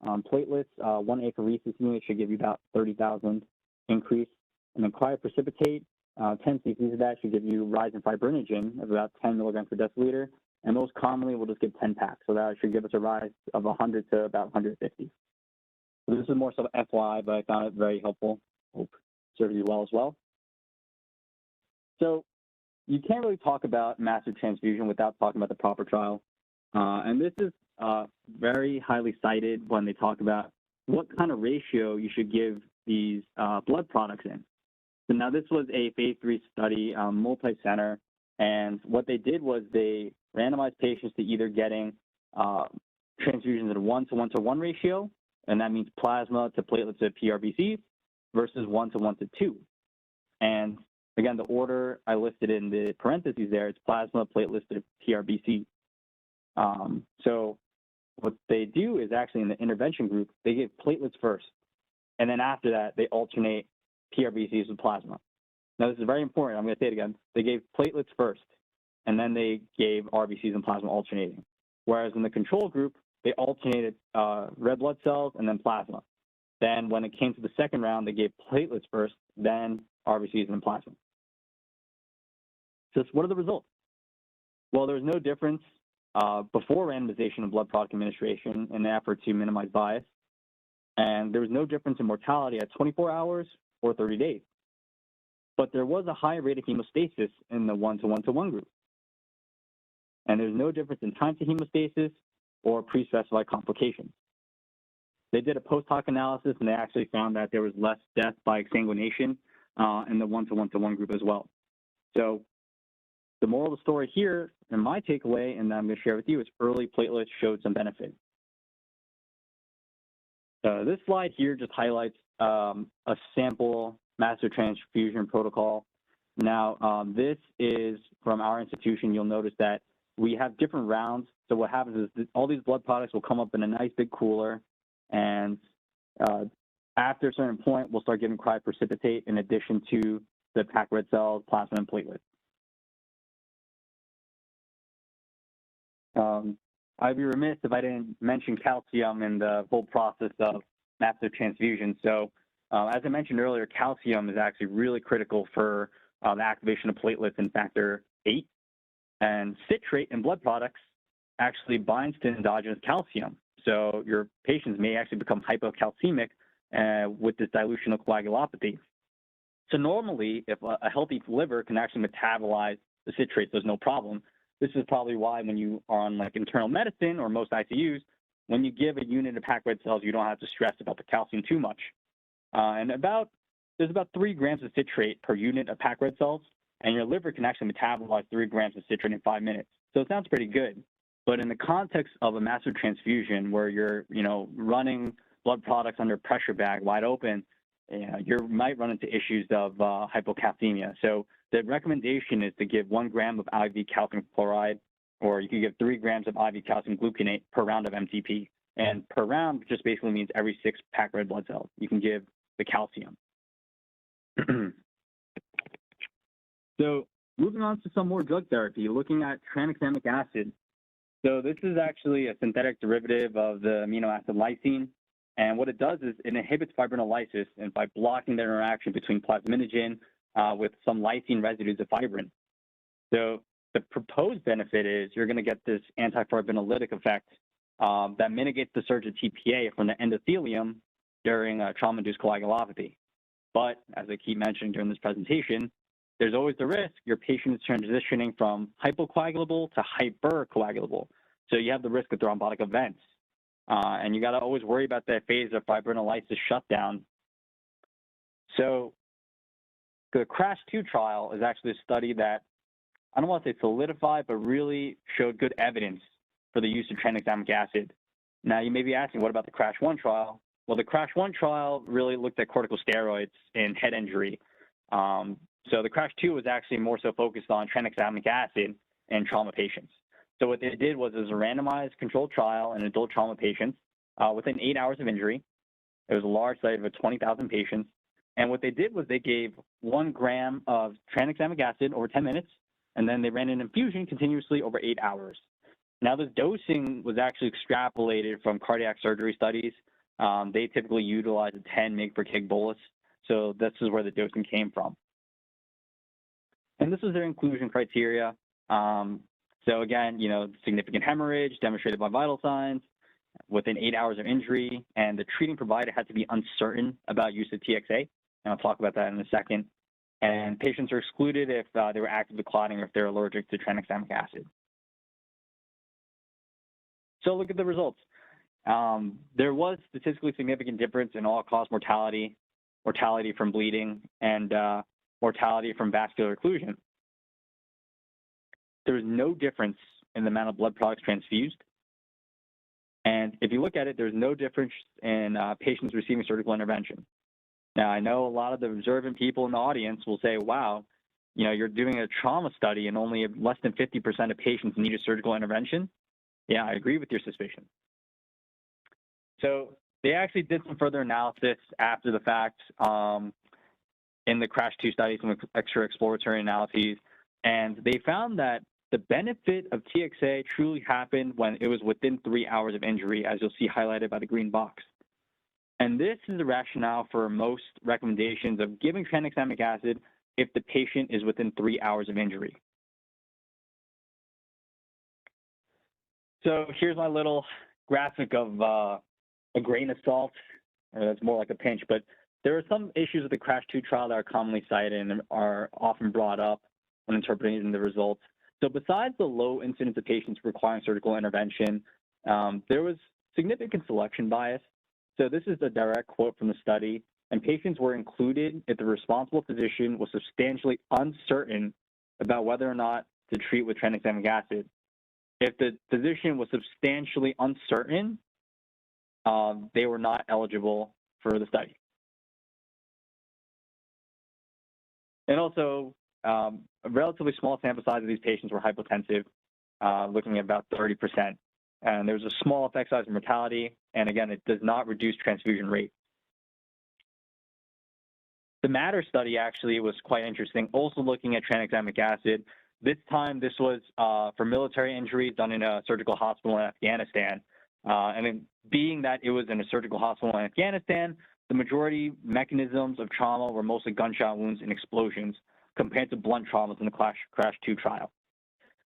Speaker 3: Platelets, 1 apheresis unit should give you about 30,000 increase. And then cryoprecipitate, 10 cc's of that should give you rise in fibrinogen of about 10 milligrams per deciliter. And most commonly, we'll just give 10 packs. So that should give us a rise of 100 to about 150. So this is more so FYI, but I found it very helpful. Hope it serves you well as well. So you can't really talk about massive transfusion without talking about the proper trial. And this is very highly cited when they talk about what kind of ratio you should give these blood products in. So now this was a phase 3 study, multi-center, and what they did was they randomized patients to either getting transfusions at a 1-to-1-to-1 ratio, and that means plasma to platelets to PRBCs, versus 1-to-1-to-2. And again, the order I listed in the parentheses there, it's plasma, platelets to PRBC. So what they do is actually in the intervention group, they give platelets first, and then after that, they alternate PRBCs with plasma. Now, this is very important. I'm going to say it again. They gave platelets first, and then they gave RBCs and plasma alternating. Whereas in the control group, they alternated red blood cells and then plasma. Then when it came to the second round, they gave platelets first, then RBCs and then plasma. So what are the results? Well, there's no difference before randomization of blood product administration in an effort to minimize bias. And there was no difference in mortality at 24 hours or 30 days. But there was a high rate of hemostasis in the 1-to-1-to-1 group. And there's no difference in time to hemostasis or pre-specified complications. They did a post-hoc analysis, and they actually found that there was less death by exsanguination in the 1-to-1-to-1 group as well. So the moral of the story here, and my takeaway, and that I'm going to share with you, is early platelets showed some benefit. This slide here just highlights a sample master transfusion protocol. Now, this is from our institution. You'll notice that we have different rounds. So what happens is all these blood products will come up in a nice big cooler, and after a certain point, we'll start giving cryoprecipitate in addition to the packed red cells, plasma, and platelets. I'd be remiss if I didn't mention calcium in the whole process of massive transfusion. So as I mentioned earlier, calcium is actually really critical for the activation of platelets in factor VIII. And citrate in blood products actually binds to endogenous calcium. So your patients may actually become hypocalcemic with this dilutional coagulopathy. So normally, if a healthy liver can actually metabolize the citrates, there's no problem. This is probably why when you are on like internal medicine or most ICUs, when you give a unit of packed red cells, you don't have to stress about the calcium too much. And there's about 3 grams of citrate per unit of packed red cells, and your liver can actually metabolize 3 grams of citrate in 5 minutes. So it sounds pretty good. But in the context of a massive transfusion where you're, running blood products under a pressure bag wide open, you might run into issues of hypocalcemia. So the recommendation is to give 1 gram of IV calcium chloride, or you can give 3 grams of IV calcium gluconate per round of MTP. And per round just basically means every 6 packed red blood cells you can give the calcium. So moving on to some more drug therapy, looking at tranexamic acid. So this is actually a synthetic derivative of the amino acid lysine. And what it does is it inhibits fibrinolysis, and by blocking the interaction between plasminogen with some lysine residues of fibrin. So the proposed benefit is you're going to get this antifibrinolytic effect that mitigates the surge of TPA from the endothelium during trauma-induced coagulopathy. But as I keep mentioning during this presentation, there's always the risk your patient is transitioning from hypocoagulable to hypercoagulable. So you have the risk of thrombotic events. And you got to always worry about that phase of fibrinolysis shutdown. So the CRASH-2 trial is actually a study that, I don't want to say solidified, but really showed good evidence for the use of tranexamic acid. Now, you may be asking, what about the CRASH-1 trial? Well, the CRASH-1 trial really looked at corticosteroids in head injury. So the CRASH-2 was actually more so focused on tranexamic acid in trauma patients. So what they did was it was a randomized controlled trial in adult trauma patients within 8 hours of injury. It was a large study of 20,000 patients. And what they did was they gave 1 gram of tranexamic acid over 10 minutes, and then they ran an infusion continuously over 8 hours. Now, this dosing was actually extrapolated from cardiac surgery studies. They typically utilize a 10 mg per kg bolus. So this is where the dosing came from. And this is their inclusion criteria. So again, significant hemorrhage demonstrated by vital signs within 8 hours of injury, and the treating provider had to be uncertain about use of TXA, and I'll talk about that in a second. And patients are excluded if they were actively clotting or if they're allergic to tranexamic acid. So look at the results. There was statistically significant difference in all-cause mortality, mortality from bleeding, and mortality from vascular occlusion. There was no difference in the amount of blood products transfused. And if you look at it, there's no difference in patients receiving surgical intervention. Now, I know a lot of the observant people in the audience will say, wow, you're doing a trauma study and only less than 50% of patients need a surgical intervention. Yeah, I agree with your suspicion. So they actually did some further analysis after the fact in the CRASH-2 study, some extra exploratory analyses, and they found that the benefit of TXA truly happened when it was within 3 hours of injury, as you'll see highlighted by the green box. And this is the rationale for most recommendations of giving tranexamic acid if the patient is within 3 hours of injury. So here's my little graphic of a grain of salt. It's more like a pinch, but there are some issues with the CRASH 2 trial that are commonly cited and are often brought up when interpreting the results. So besides the low incidence of patients requiring surgical intervention, there was significant selection bias. So this is a direct quote from the study, and patients were included if the responsible physician was substantially uncertain about whether or not to treat with tranexamic acid. If the physician was substantially uncertain, they were not eligible for the study. And also, a relatively small sample size of these patients were hypotensive, looking at about 30%. And there was a small effect size in mortality, and again, it does not reduce transfusion rate. The MATTER study actually was quite interesting, also looking at tranexamic acid. This time, this was for military injuries done in a surgical hospital in Afghanistan. And then being that it was in a surgical hospital in Afghanistan, the majority mechanisms of trauma were mostly gunshot wounds and explosions compared to blunt traumas in the CRASH 2 trial.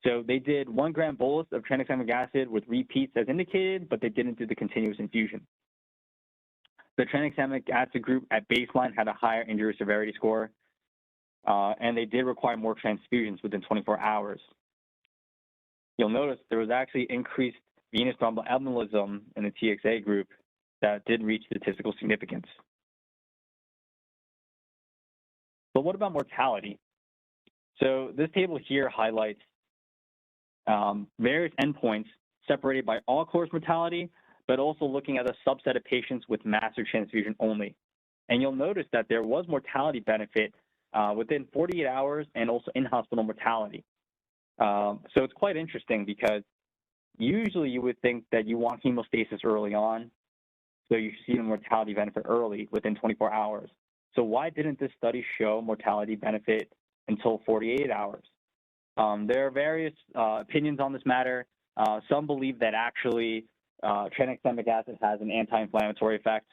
Speaker 3: So they did 1 gram bolus of tranexamic acid with repeats as indicated, but they didn't do the continuous infusion. The tranexamic acid group at baseline had a higher injury severity score, and they did require more transfusions within 24 hours. You'll notice there was actually increased venous thromboembolism in the TXA group that did reach statistical significance. But what about mortality? So this table here highlights various endpoints separated by all-cause mortality, but also looking at a subset of patients with master transfusion only. And you'll notice that there was mortality benefit within 48 hours and also in-hospital mortality. So it's quite interesting because usually you would think that you want hemostasis early on, so you see the mortality benefit early within 24 hours. So why didn't this study show mortality benefit until 48 hours? There are various opinions on this matter. Some believe that actually tranexamic acid has an anti-inflammatory effect,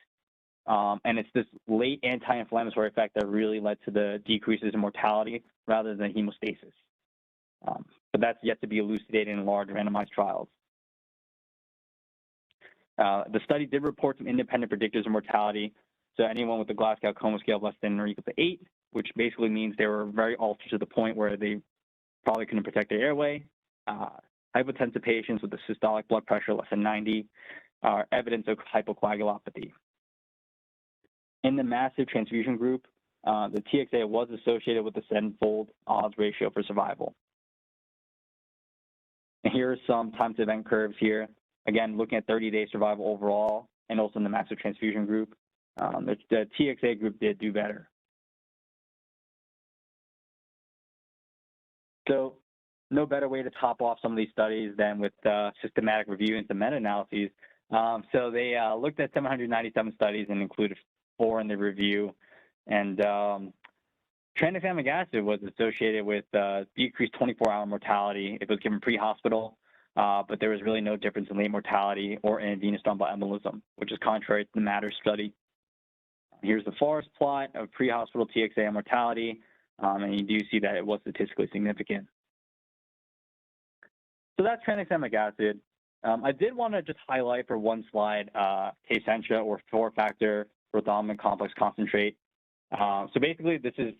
Speaker 3: and it's this late anti-inflammatory effect that really led to the decreases in mortality rather than hemostasis. But that's yet to be elucidated in large randomized trials. The study did report some independent predictors of mortality. So anyone with the Glasgow-Coma scale less than or equal to 8, which basically means they were very altered to the point where they probably couldn't protect their airway. Hypotensive patients with a systolic blood pressure less than 90 are evidence of hypocoagulopathy. In the massive transfusion group, the TXA was associated with a 7-fold odds ratio for survival. And here are some time to event curves here. Again, looking at 30-day survival overall, and also in the massive transfusion group. The TXA group did do better. So no better way to top off some of these studies than with systematic review and some meta-analyses. So they looked at 797 studies and included 4 in the review. And tranexamic acid was associated with decreased 24-hour mortality if it was given pre-hospital, but there was really no difference in late mortality or in venous thromboembolism, which is contrary to the MATTER study. Here's the forest plot of pre-hospital TXA mortality, and you do see that it was statistically significant. So that's tranexamic acid. I did want to just highlight for one slide Kasia or 4-factor prothalamic complex concentrate. So basically, this is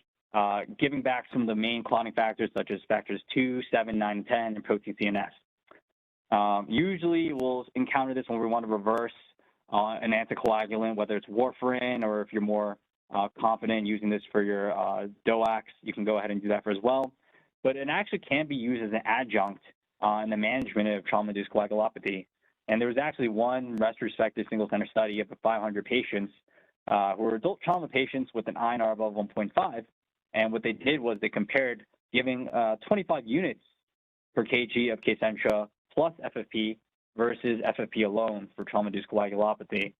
Speaker 3: giving back some of the main clotting factors such as factors 2, 7, 9, and 10, and protein CNS. Usually, we'll encounter this when we want to reverse an anticoagulant, whether it's warfarin or if you're more confident using this for your DOACs, you can go ahead and do that for as well. But it actually can be used as an adjunct in the management of trauma-induced coagulopathy. And there was actually one retrospective single-center study of 500 patients who were adult trauma patients with an INR above 1.5. And what they did was they compared giving 25 units per kg of Kasia plus FFP versus FFP alone for trauma-induced coagulopathy.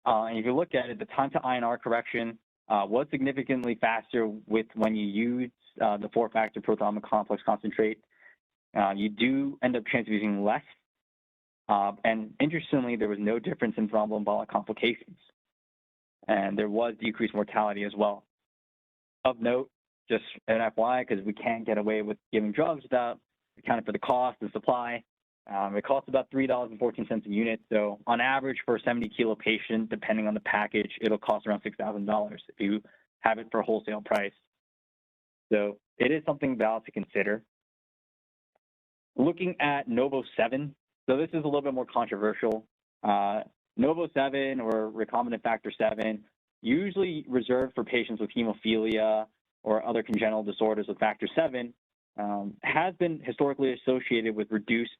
Speaker 3: And if you look at it, the time to INR correction was significantly faster with when you use the 4-factor prothalamic complex concentrate. You do end up transfusing less. And interestingly, there was no difference in thromboembolic complications. And there was decreased mortality as well. Of note, just an FYI, because we can't get away with giving drugs without accounting for the cost, the supply. It costs about $3.14 a unit. So on average for a 70-kilo patient, depending on the package, it'll cost around $6,000 if you have it for wholesale price. So it is something valid to consider. Looking at Novo 7, so this is a little bit more controversial. Novo 7 or recombinant factor 7, usually reserved for patients with hemophilia or other congenital disorders with factor 7, has been historically associated with reduced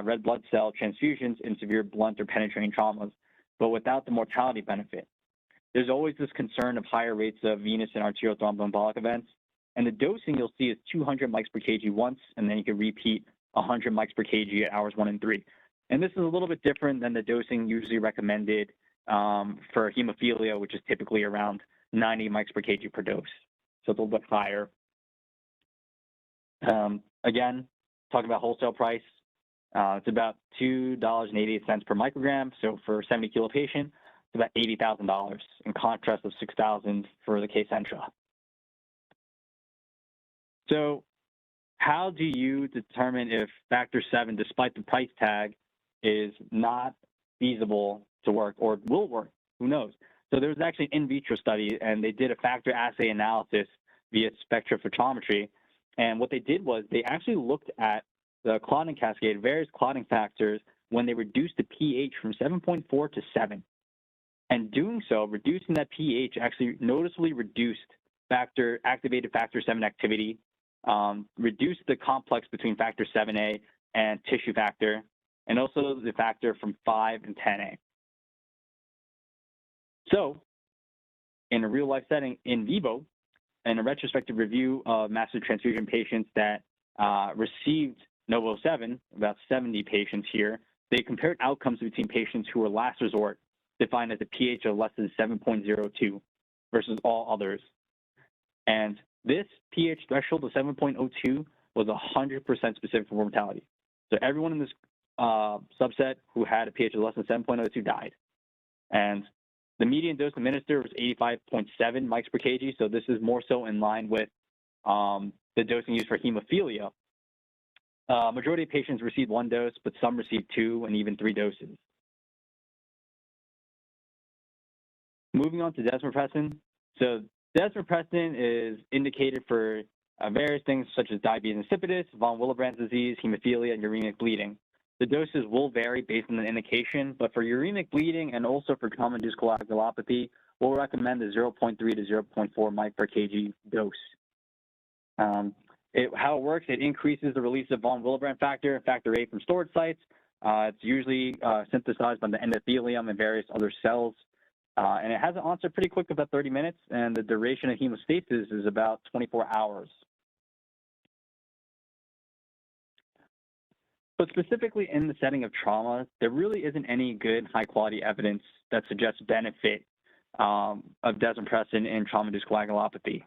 Speaker 3: red blood cell transfusions in severe blunt or penetrating traumas, but without the mortality benefit. There's always this concern of higher rates of venous and arterial thromboembolic events, and the dosing you'll see is 200 mics per kg once, and then you can repeat 100 mics per kg at hours 1 and 3. And this is a little bit different than the dosing usually recommended for hemophilia, which is typically around 90 mics per kg per dose. So it's a little bit higher. Again, talking about wholesale price, it's about $2.88 per microgram. So for a 70-kilo patient, it's about $80,000 in contrast of $6,000 for the Kcentra. So how do you determine if factor 7, despite the price tag, is not feasible to work or will work? Who knows? So there was actually an in vitro study, and they did a factor assay analysis via spectrophotometry. And what they did was they actually looked at the clotting cascade, various clotting factors, when they reduced the pH from 7.4 to 7. And doing so, reducing that pH actually noticeably reduced activated factor 7 activity, reduced the complex between factor 7A and tissue factor, and also the factor from 5 and 10A. So in a real-life setting in vivo, in a retrospective review of massive transfusion patients that received Novo 7, about 70 patients here, they compared outcomes between patients who were last resort, defined as a pH of less than 7.02 versus all others. And this pH threshold of 7.02 was 100% specific for mortality. So everyone in this subset who had a pH of less than 7.02 died. And the median dose administered was 85.7 mics per kg, so this is more so in line with the dosing used for hemophilia. Majority of patients received 1 dose, but some received 2 and even 3 doses. Moving on to desmopressin. So desmopressin is indicated for various things such as diabetes insipidus, von Willebrand's disease, hemophilia, and uremic bleeding. The doses will vary based on the indication, but for uremic bleeding and also for trauma-induced coagulopathy, we'll recommend the 0.3 to 0.4 mic per kg dose. How it works, it increases the release of von Willebrand factor, factor VIII from storage sites. It's usually synthesized by the endothelium and various other cells. And it has an onset pretty quick, about 30 minutes, and the duration of hemostasis is about 24 hours. But specifically in the setting of trauma, there really isn't any good high-quality evidence that suggests benefit of desmopressin in trauma-induced coagulopathy.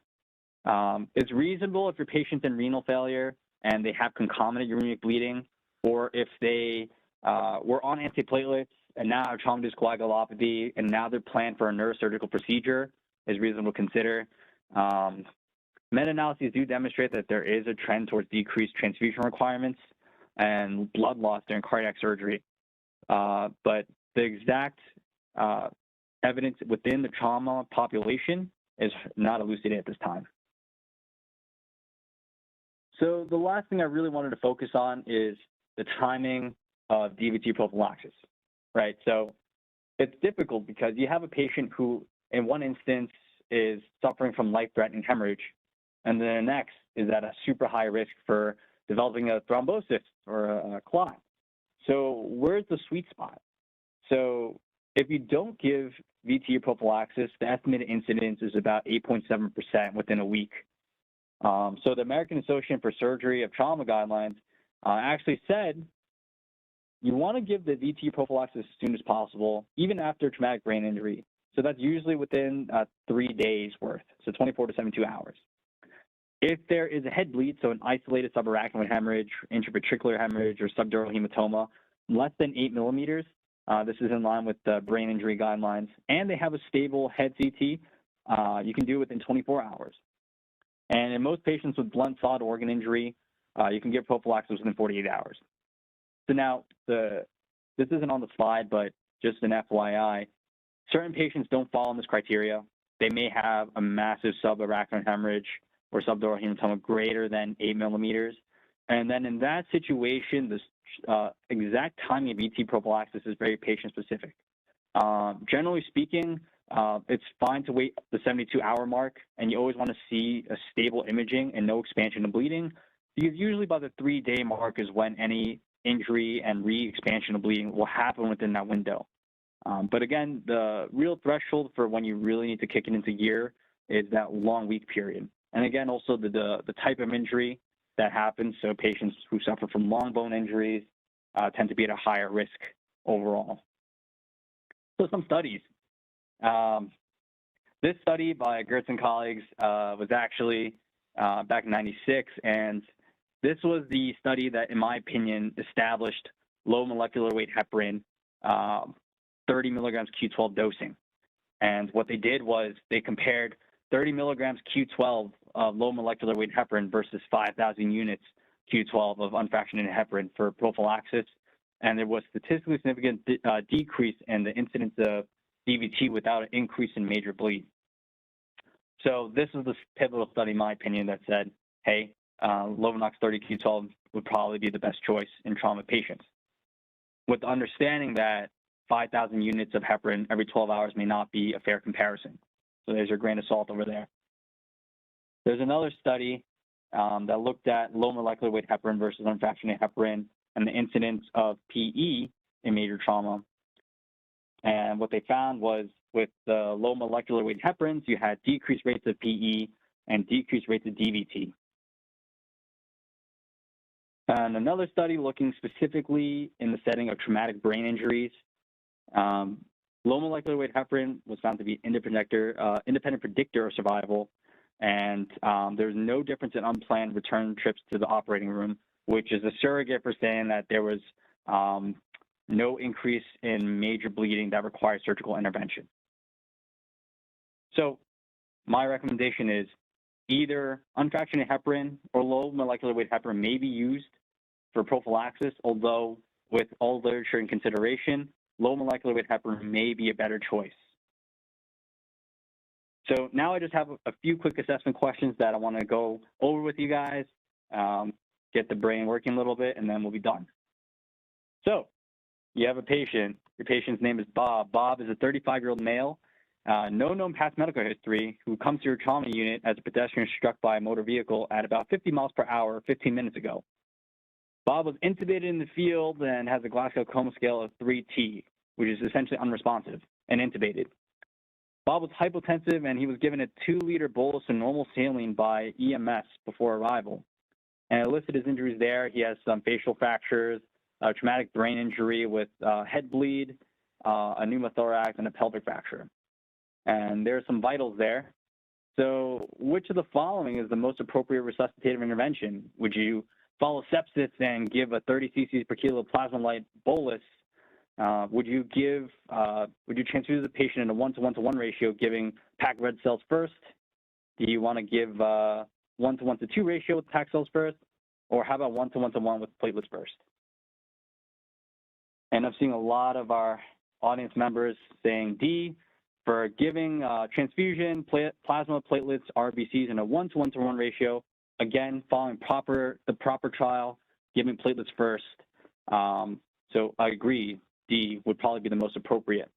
Speaker 3: It's reasonable if your patient's in renal failure and they have concomitant uremic bleeding, or if they were on antiplatelets and now have trauma-induced coagulopathy and now they're planned for a neurosurgical procedure, is reasonable to consider. Meta-analyses do demonstrate that there is a trend towards decreased transfusion requirements and blood loss during cardiac surgery. But the exact evidence within the trauma population is not elucidated at this time. So the last thing I really wanted to focus on is the timing of Dvt prophylaxis, right? So it's difficult because you have a patient who, in one instance, is suffering from life-threatening hemorrhage, and then the next is at a super high risk for developing a thrombosis or a clot. So where's the sweet spot? So if you don't give Vte prophylaxis, the estimated incidence is about 8.7% within a week. So the American Association for Surgery of Trauma guidelines actually said you want to give the Vte prophylaxis as soon as possible, even after traumatic brain injury. So that's usually within 3 days worth, so 24 to 72 hours. If there is a head bleed, so an isolated subarachnoid hemorrhage, intraventricular hemorrhage, or subdural hematoma, less than 8 millimeters, this is in line with the brain injury guidelines, and they have a stable head CT, you can do it within 24 hours. And in most patients with blunt solid organ injury, you can give prophylaxis within 48 hours. So now, this isn't on the slide, but just an FYI, certain patients don't fall in this criteria. They may have a massive subarachnoid hemorrhage or subdural hematoma greater than 8 millimeters. And then in that situation, the exact timing of Vte prophylaxis is very patient-specific. Generally speaking, it's fine to wait the 72-hour mark, and you always want to see a stable imaging and no expansion of bleeding, because usually by the 3-day mark is when any injury and re-expansion of bleeding will happen within that window. But again, the real threshold for when you really need to kick it into gear is that long week period. And again, also the type of injury that happens. So patients who suffer from long bone injuries tend to be at a higher risk overall. So some studies. This study by Gertz and colleagues was actually back in '96, and this was the study that, in my opinion, established low molecular weight heparin 30 milligrams Q12 dosing. And what they did was they compared 30 milligrams Q12 of low molecular weight heparin versus 5,000 units Q12 of unfractionated heparin for prophylaxis. And there was statistically significant decrease in the incidence of DVT without an increase in major bleed. So this is the pivotal study, in my opinion, that said, hey, Lovenox 30 Q12 would probably be the best choice in trauma patients, with the understanding that 5,000 units of heparin every 12 hours may not be a fair comparison. So there's your grain of salt over there. There's another study that looked at low molecular weight heparin versus unfractionated heparin and the incidence of PE in major trauma. And what they found was with the low molecular weight heparins, you had decreased rates of PE and decreased rates of DVT. And another study looking specifically in the setting of traumatic brain injuries, low molecular weight heparin was found to be independent predictor of survival, and there's no difference in unplanned return trips to the operating room, which is a surrogate for saying that there was no increase in major bleeding that requires surgical intervention. So my recommendation is either unfractionated heparin or low molecular weight heparin may be used for prophylaxis, although with all literature in consideration, low molecular weight heparin may be a better choice. So now I just have a few quick assessment questions that I want to go over with you guys, get the brain working a little bit, and then we'll be done. So you have a patient. Your patient's name is Bob. Bob is a 35-year-old male, no known past medical history, who comes to your trauma unit as a pedestrian struck by a motor vehicle at about 50 miles per hour 15 minutes ago. Bob was intubated in the field and has a Glasgow coma scale of 3T, which is essentially unresponsive, and intubated. Bob was hypotensive, and he was given a 2-liter bolus of normal saline by EMS before arrival. And it listed his injuries there. He has some facial fractures, a traumatic brain injury with head bleed, a pneumothorax, and a pelvic fracture. And there are some vitals there. So which of the following is the most appropriate resuscitative intervention? Would you follow sepsis and give a 30 cc's per kilo plasma-light bolus? Would you transfuse the patient in a 1-to-1-to-1 ratio, giving packed red cells first? Do you want to give 1-to-1-to-2 ratio with packed cells first? Or how about 1-to-1-to-1 with platelets first? And I'm seeing a lot of our audience members saying D for giving transfusion, plasma, platelets, RBCs in a 1-to-1-to-1 ratio. Again, following the proper trial, giving platelets first. So I agree, D would probably be the most appropriate.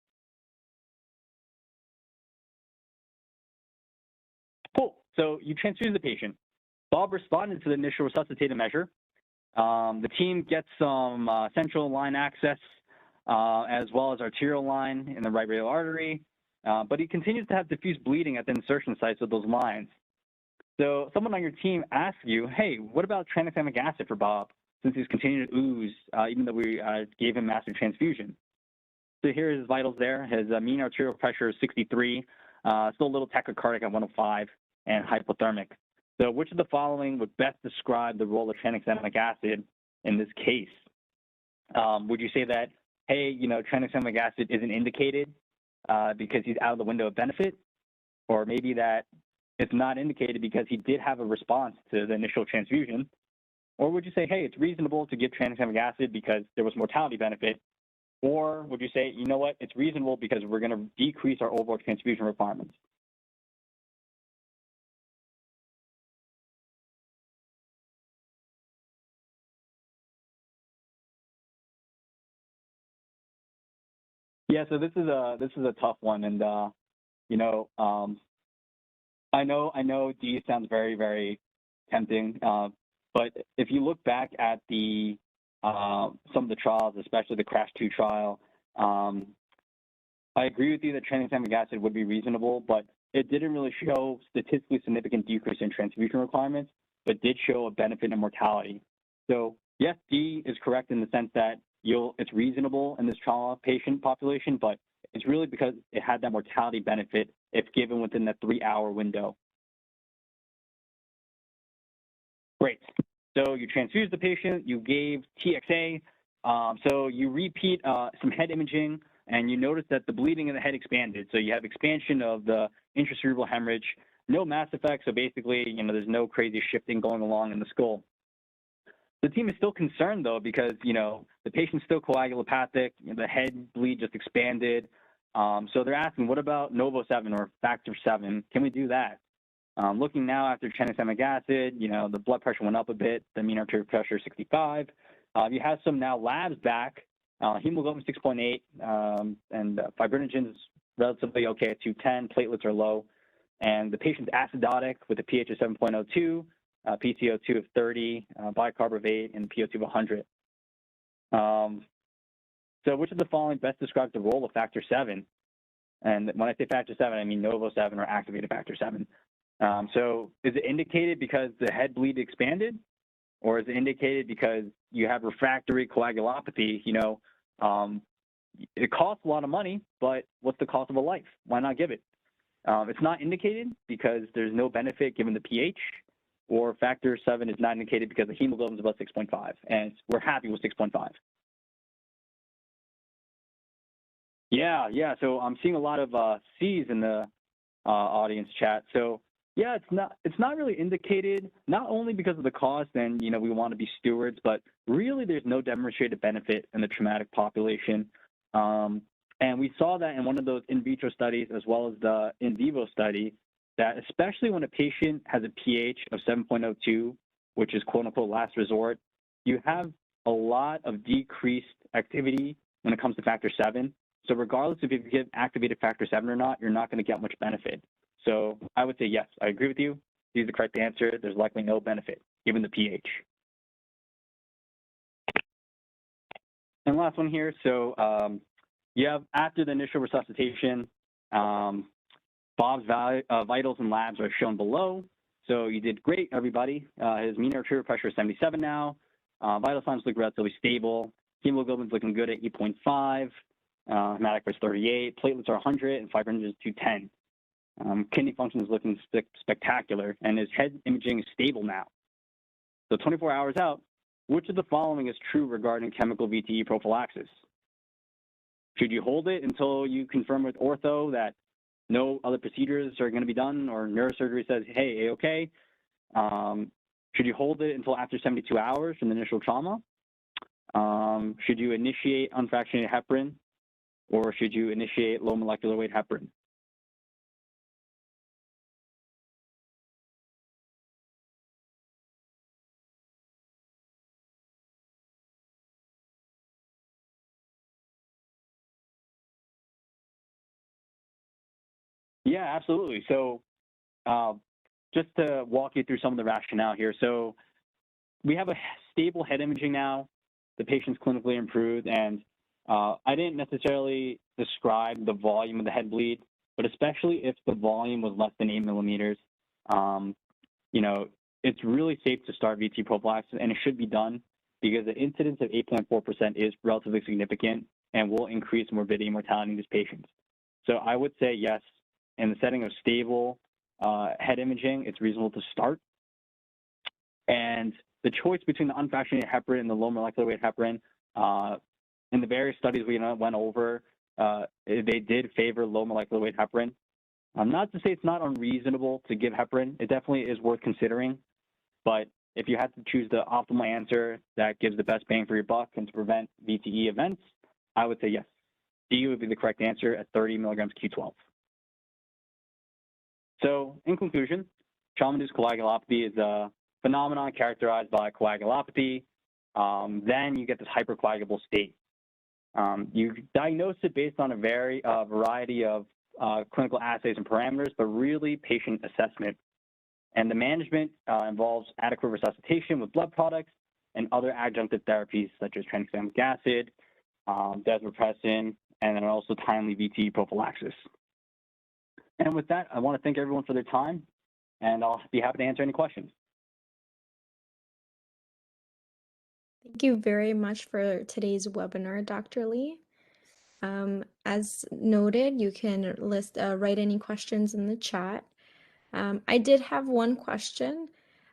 Speaker 3: Cool. So you transfuse the patient. Bob responded to the initial resuscitative measure. The team gets some central line access as well as arterial line in the right radial artery, but he continues to have diffuse bleeding at the insertion sites of those lines. So someone on your team asks you, hey, what about tranexamic acid for Bob, since he's continuing to ooze, even though we gave him massive transfusion? So here are his vitals there. His mean arterial pressure is 63, still a little tachycardic at 105, and hypothermic. So which of the following would best describe the role of tranexamic acid in this case? Would you say that, hey, tranexamic acid isn't indicated because he's out of the window of benefit? Or maybe that it's not indicated because he did have a response to the initial transfusion? Or would you say, hey, it's reasonable to give tranexamic acid because there was mortality benefit? Or would you say, you know what, it's reasonable because we're going to decrease our overall transfusion requirements? Yeah, so this is a tough one, and you know, I know D sounds very, very tempting, but if you look back at the some of the trials, especially the CRASH-2 trial, I agree with you that tranexamic acid would be reasonable, but it didn't really show statistically significant decrease in transfusion requirements, but did show a benefit in mortality. So yes, D is correct in the sense that it's reasonable in this trauma patient population, but it's really because it had that mortality benefit if given within the 3-hour window. Great. So you transfused the patient, you gave TXA, so you repeat some head imaging, and you notice that the bleeding in the head expanded. So you have expansion of the intracerebral hemorrhage, no mass effect, so basically, there's no crazy shifting going along in the skull. The team is still concerned, though, because, the patient's still coagulopathic, the head bleed just expanded. So they're asking, what about NOVO7 or factor 7? Can we do that? Looking now after tranexamic acid, the blood pressure went up a bit, the mean arterial pressure 65. You have some now labs back, hemoglobin 6.8, and fibrinogen is relatively okay at 210, platelets are low, and the patient's acidotic with a pH of 7.02, PCO2 of 30, bicarb of 8, and PO2 of 100. So which of the following best describes the role of factor 7? And when I say factor 7, I mean NOVO7 or activated factor 7. So is it indicated because the head bleed expanded, or is it indicated because you have refractory coagulopathy? It costs a lot of money, but what's the cost of a life? Why not give it? It's not indicated because there's no benefit given the pH, or factor 7 is not indicated because the hemoglobin is about 6.5, and we're happy with 6.5. Yeah. So I'm seeing a lot of C's in the audience chat. So yeah, it's not really indicated, not only because of the cost and, we want to be stewards, but really there's no demonstrated benefit in the traumatic population. And we saw that in one of those in vitro studies, as well as the in vivo study, that especially when a patient has a pH of 7.02, which is quote unquote last resort, you have a lot of decreased activity when it comes to factor 7. So regardless if you give activated factor 7 or not, you're not going to get much benefit. So I would say yes, I agree with you. D is the correct answer. There's likely no benefit given the pH. And last one here. So you have after the initial resuscitation, Bob's vitals and labs are shown below. So you did great, everybody. His mean arterial pressure is 77 now. Vital signs look relatively stable. Hemoglobin's looking good at 8.5. Hematocrit is 38. Platelets are 100, and fibrinogen is 210. Kidney function is looking spectacular, and his head imaging is stable now. So 24 hours out, which of the following is true regarding chemical Vte prophylaxis? Should you hold it until you confirm with ortho that no other procedures are going to be done, or neurosurgery says, hey, A-okay? Should you hold it until after 72 hours from the initial trauma? Should you initiate unfractionated heparin, or should you initiate low molecular weight heparin? Yeah, absolutely. So just to walk you through some of the rationale here. So we have a stable head imaging now. The patient's clinically improved, and I didn't necessarily describe the volume of the head bleed, but especially if the volume was less than 8 millimeters, it's really safe to start Vte prophylaxis, and it should be done because the incidence of 8.4% is relatively significant and will increase morbidity and mortality in these patients. So I would say yes, in the setting of stable head imaging, it's reasonable to start. And the choice between the unfractionated heparin and the low molecular weight heparin, in the various studies we went over, they did favor low molecular weight heparin. Not to say it's not unreasonable to give heparin. It definitely is worth considering, but if you had to choose the optimal answer that gives the best bang for your buck and to prevent VTE events, I would say yes. D would be the correct answer at 30 milligrams Q12. So in conclusion, trauma-induced coagulopathy is a phenomenon characterized by coagulopathy. Then you get this hypercoagulable state. You diagnose it based on a variety of clinical assays and parameters, but really patient assessment. And the management involves adequate resuscitation with blood products and other adjunctive therapies such as tranexamic acid, desmopressin, and then also timely Vte prophylaxis. And with that, I want to thank everyone for their time, and I'll be happy to answer any questions.
Speaker 1: Thank you very much for today's webinar, Dr. Lee. As noted, you can write any questions in the chat. I did have one question.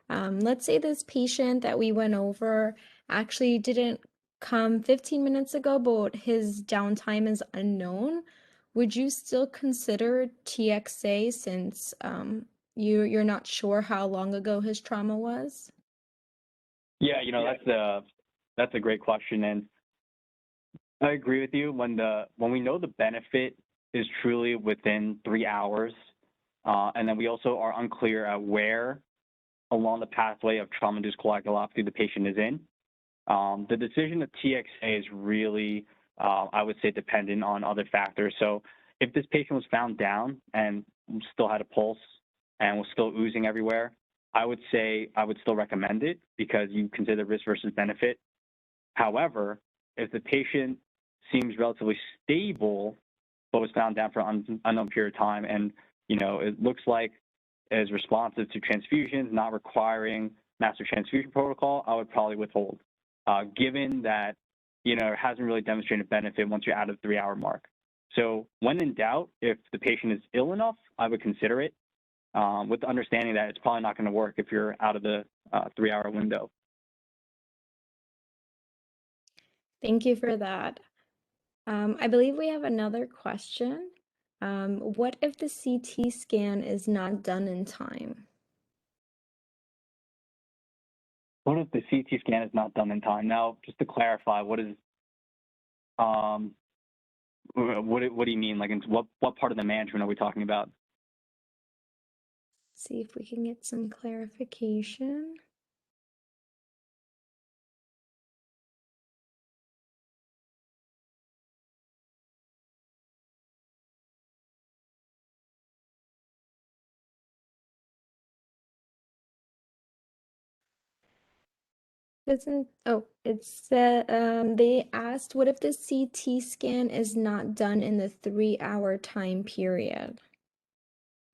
Speaker 1: Let's say this patient that we went over actually didn't come 15 minutes ago, but his downtime is unknown. Would you still consider TXA since you're not sure how long ago his trauma was?
Speaker 3: Yeah, that's a great question, and I agree with you. When we know the benefit is truly within 3 hours, and then we also are unclear at where along the pathway of trauma-induced coagulopathy the patient is in, the decision of TXA is really, I would say, dependent on other factors. So if this patient was found down and still had a pulse and was still oozing everywhere, I would say I would still recommend it because you consider risk versus benefit. However, if the patient seems relatively stable but was found down for an unknown period of time and, it looks like is responsive to transfusions, not requiring master transfusion protocol, I would probably withhold, given that, it hasn't really demonstrated benefit once you're out of the 3 hour mark. So when in doubt, if the patient is ill enough, I would consider it with the understanding that it's probably not going to work if you're out of the 3 hour window.
Speaker 1: Thank you for that. I believe we have another question. What if the CT scan is not done in time?
Speaker 3: What if the CT scan is not done in time? Now, just to clarify, what do you mean? Like, what part of the management are we talking about?
Speaker 1: See if we can get some clarification. They asked, what if the CT scan is not done in the 3 hour time period?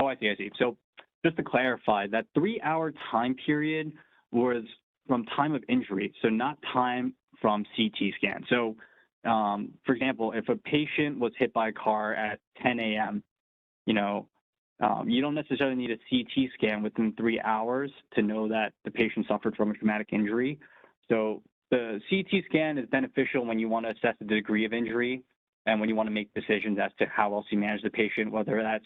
Speaker 3: Oh, I see. So just to clarify, that 3 hour time period was from time of injury, so not time from CT scan. So, for example, if a patient was hit by a car at 10 a.m., you don't necessarily need a CT scan within 3 hours to know that the patient suffered from a traumatic injury. So the CT scan is beneficial when you want to assess the degree of injury and when you want to make decisions as to how else you manage the patient, whether that's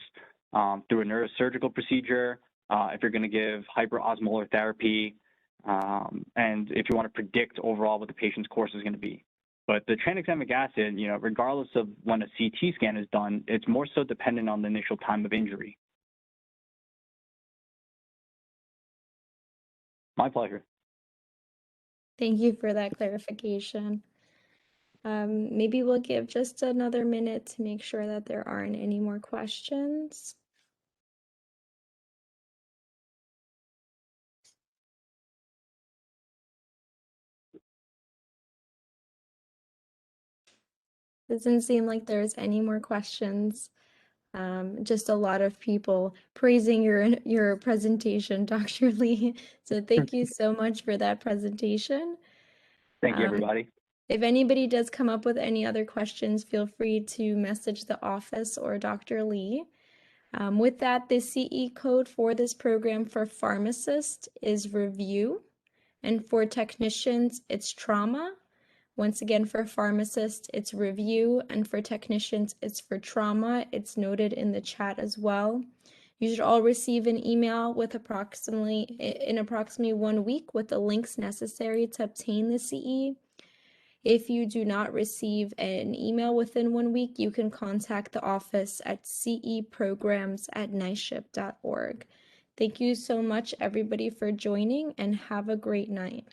Speaker 3: through a neurosurgical procedure, if you're going to give hyperosmolar therapy, and if you want to predict overall what the patient's course is going to be. But the tranexamic acid, regardless of when a CT scan is done, it's more so dependent on the initial time of injury. My pleasure.
Speaker 1: Thank you for that clarification. Maybe we'll give just another minute to make sure that there aren't any more questions. Doesn't seem like there's any more questions. Just a lot of people praising your presentation, Dr. Lee. So thank you so much for that presentation.
Speaker 3: Thank you, everybody.
Speaker 1: If anybody does come up with any other questions, feel free to message the office or Dr. Lee. With that, the CE code for this program for pharmacists is review, and for technicians, it's trauma. Once again, for pharmacists, it's review, and for technicians, it's for trauma. It's noted in the chat as well. You should all receive an email with in approximately 1 week with the links necessary to obtain the CE. If you do not receive an email within 1 week, you can contact the office at ceprograms@nyschp.org. Thank you so much, everybody, for joining, and have a great night.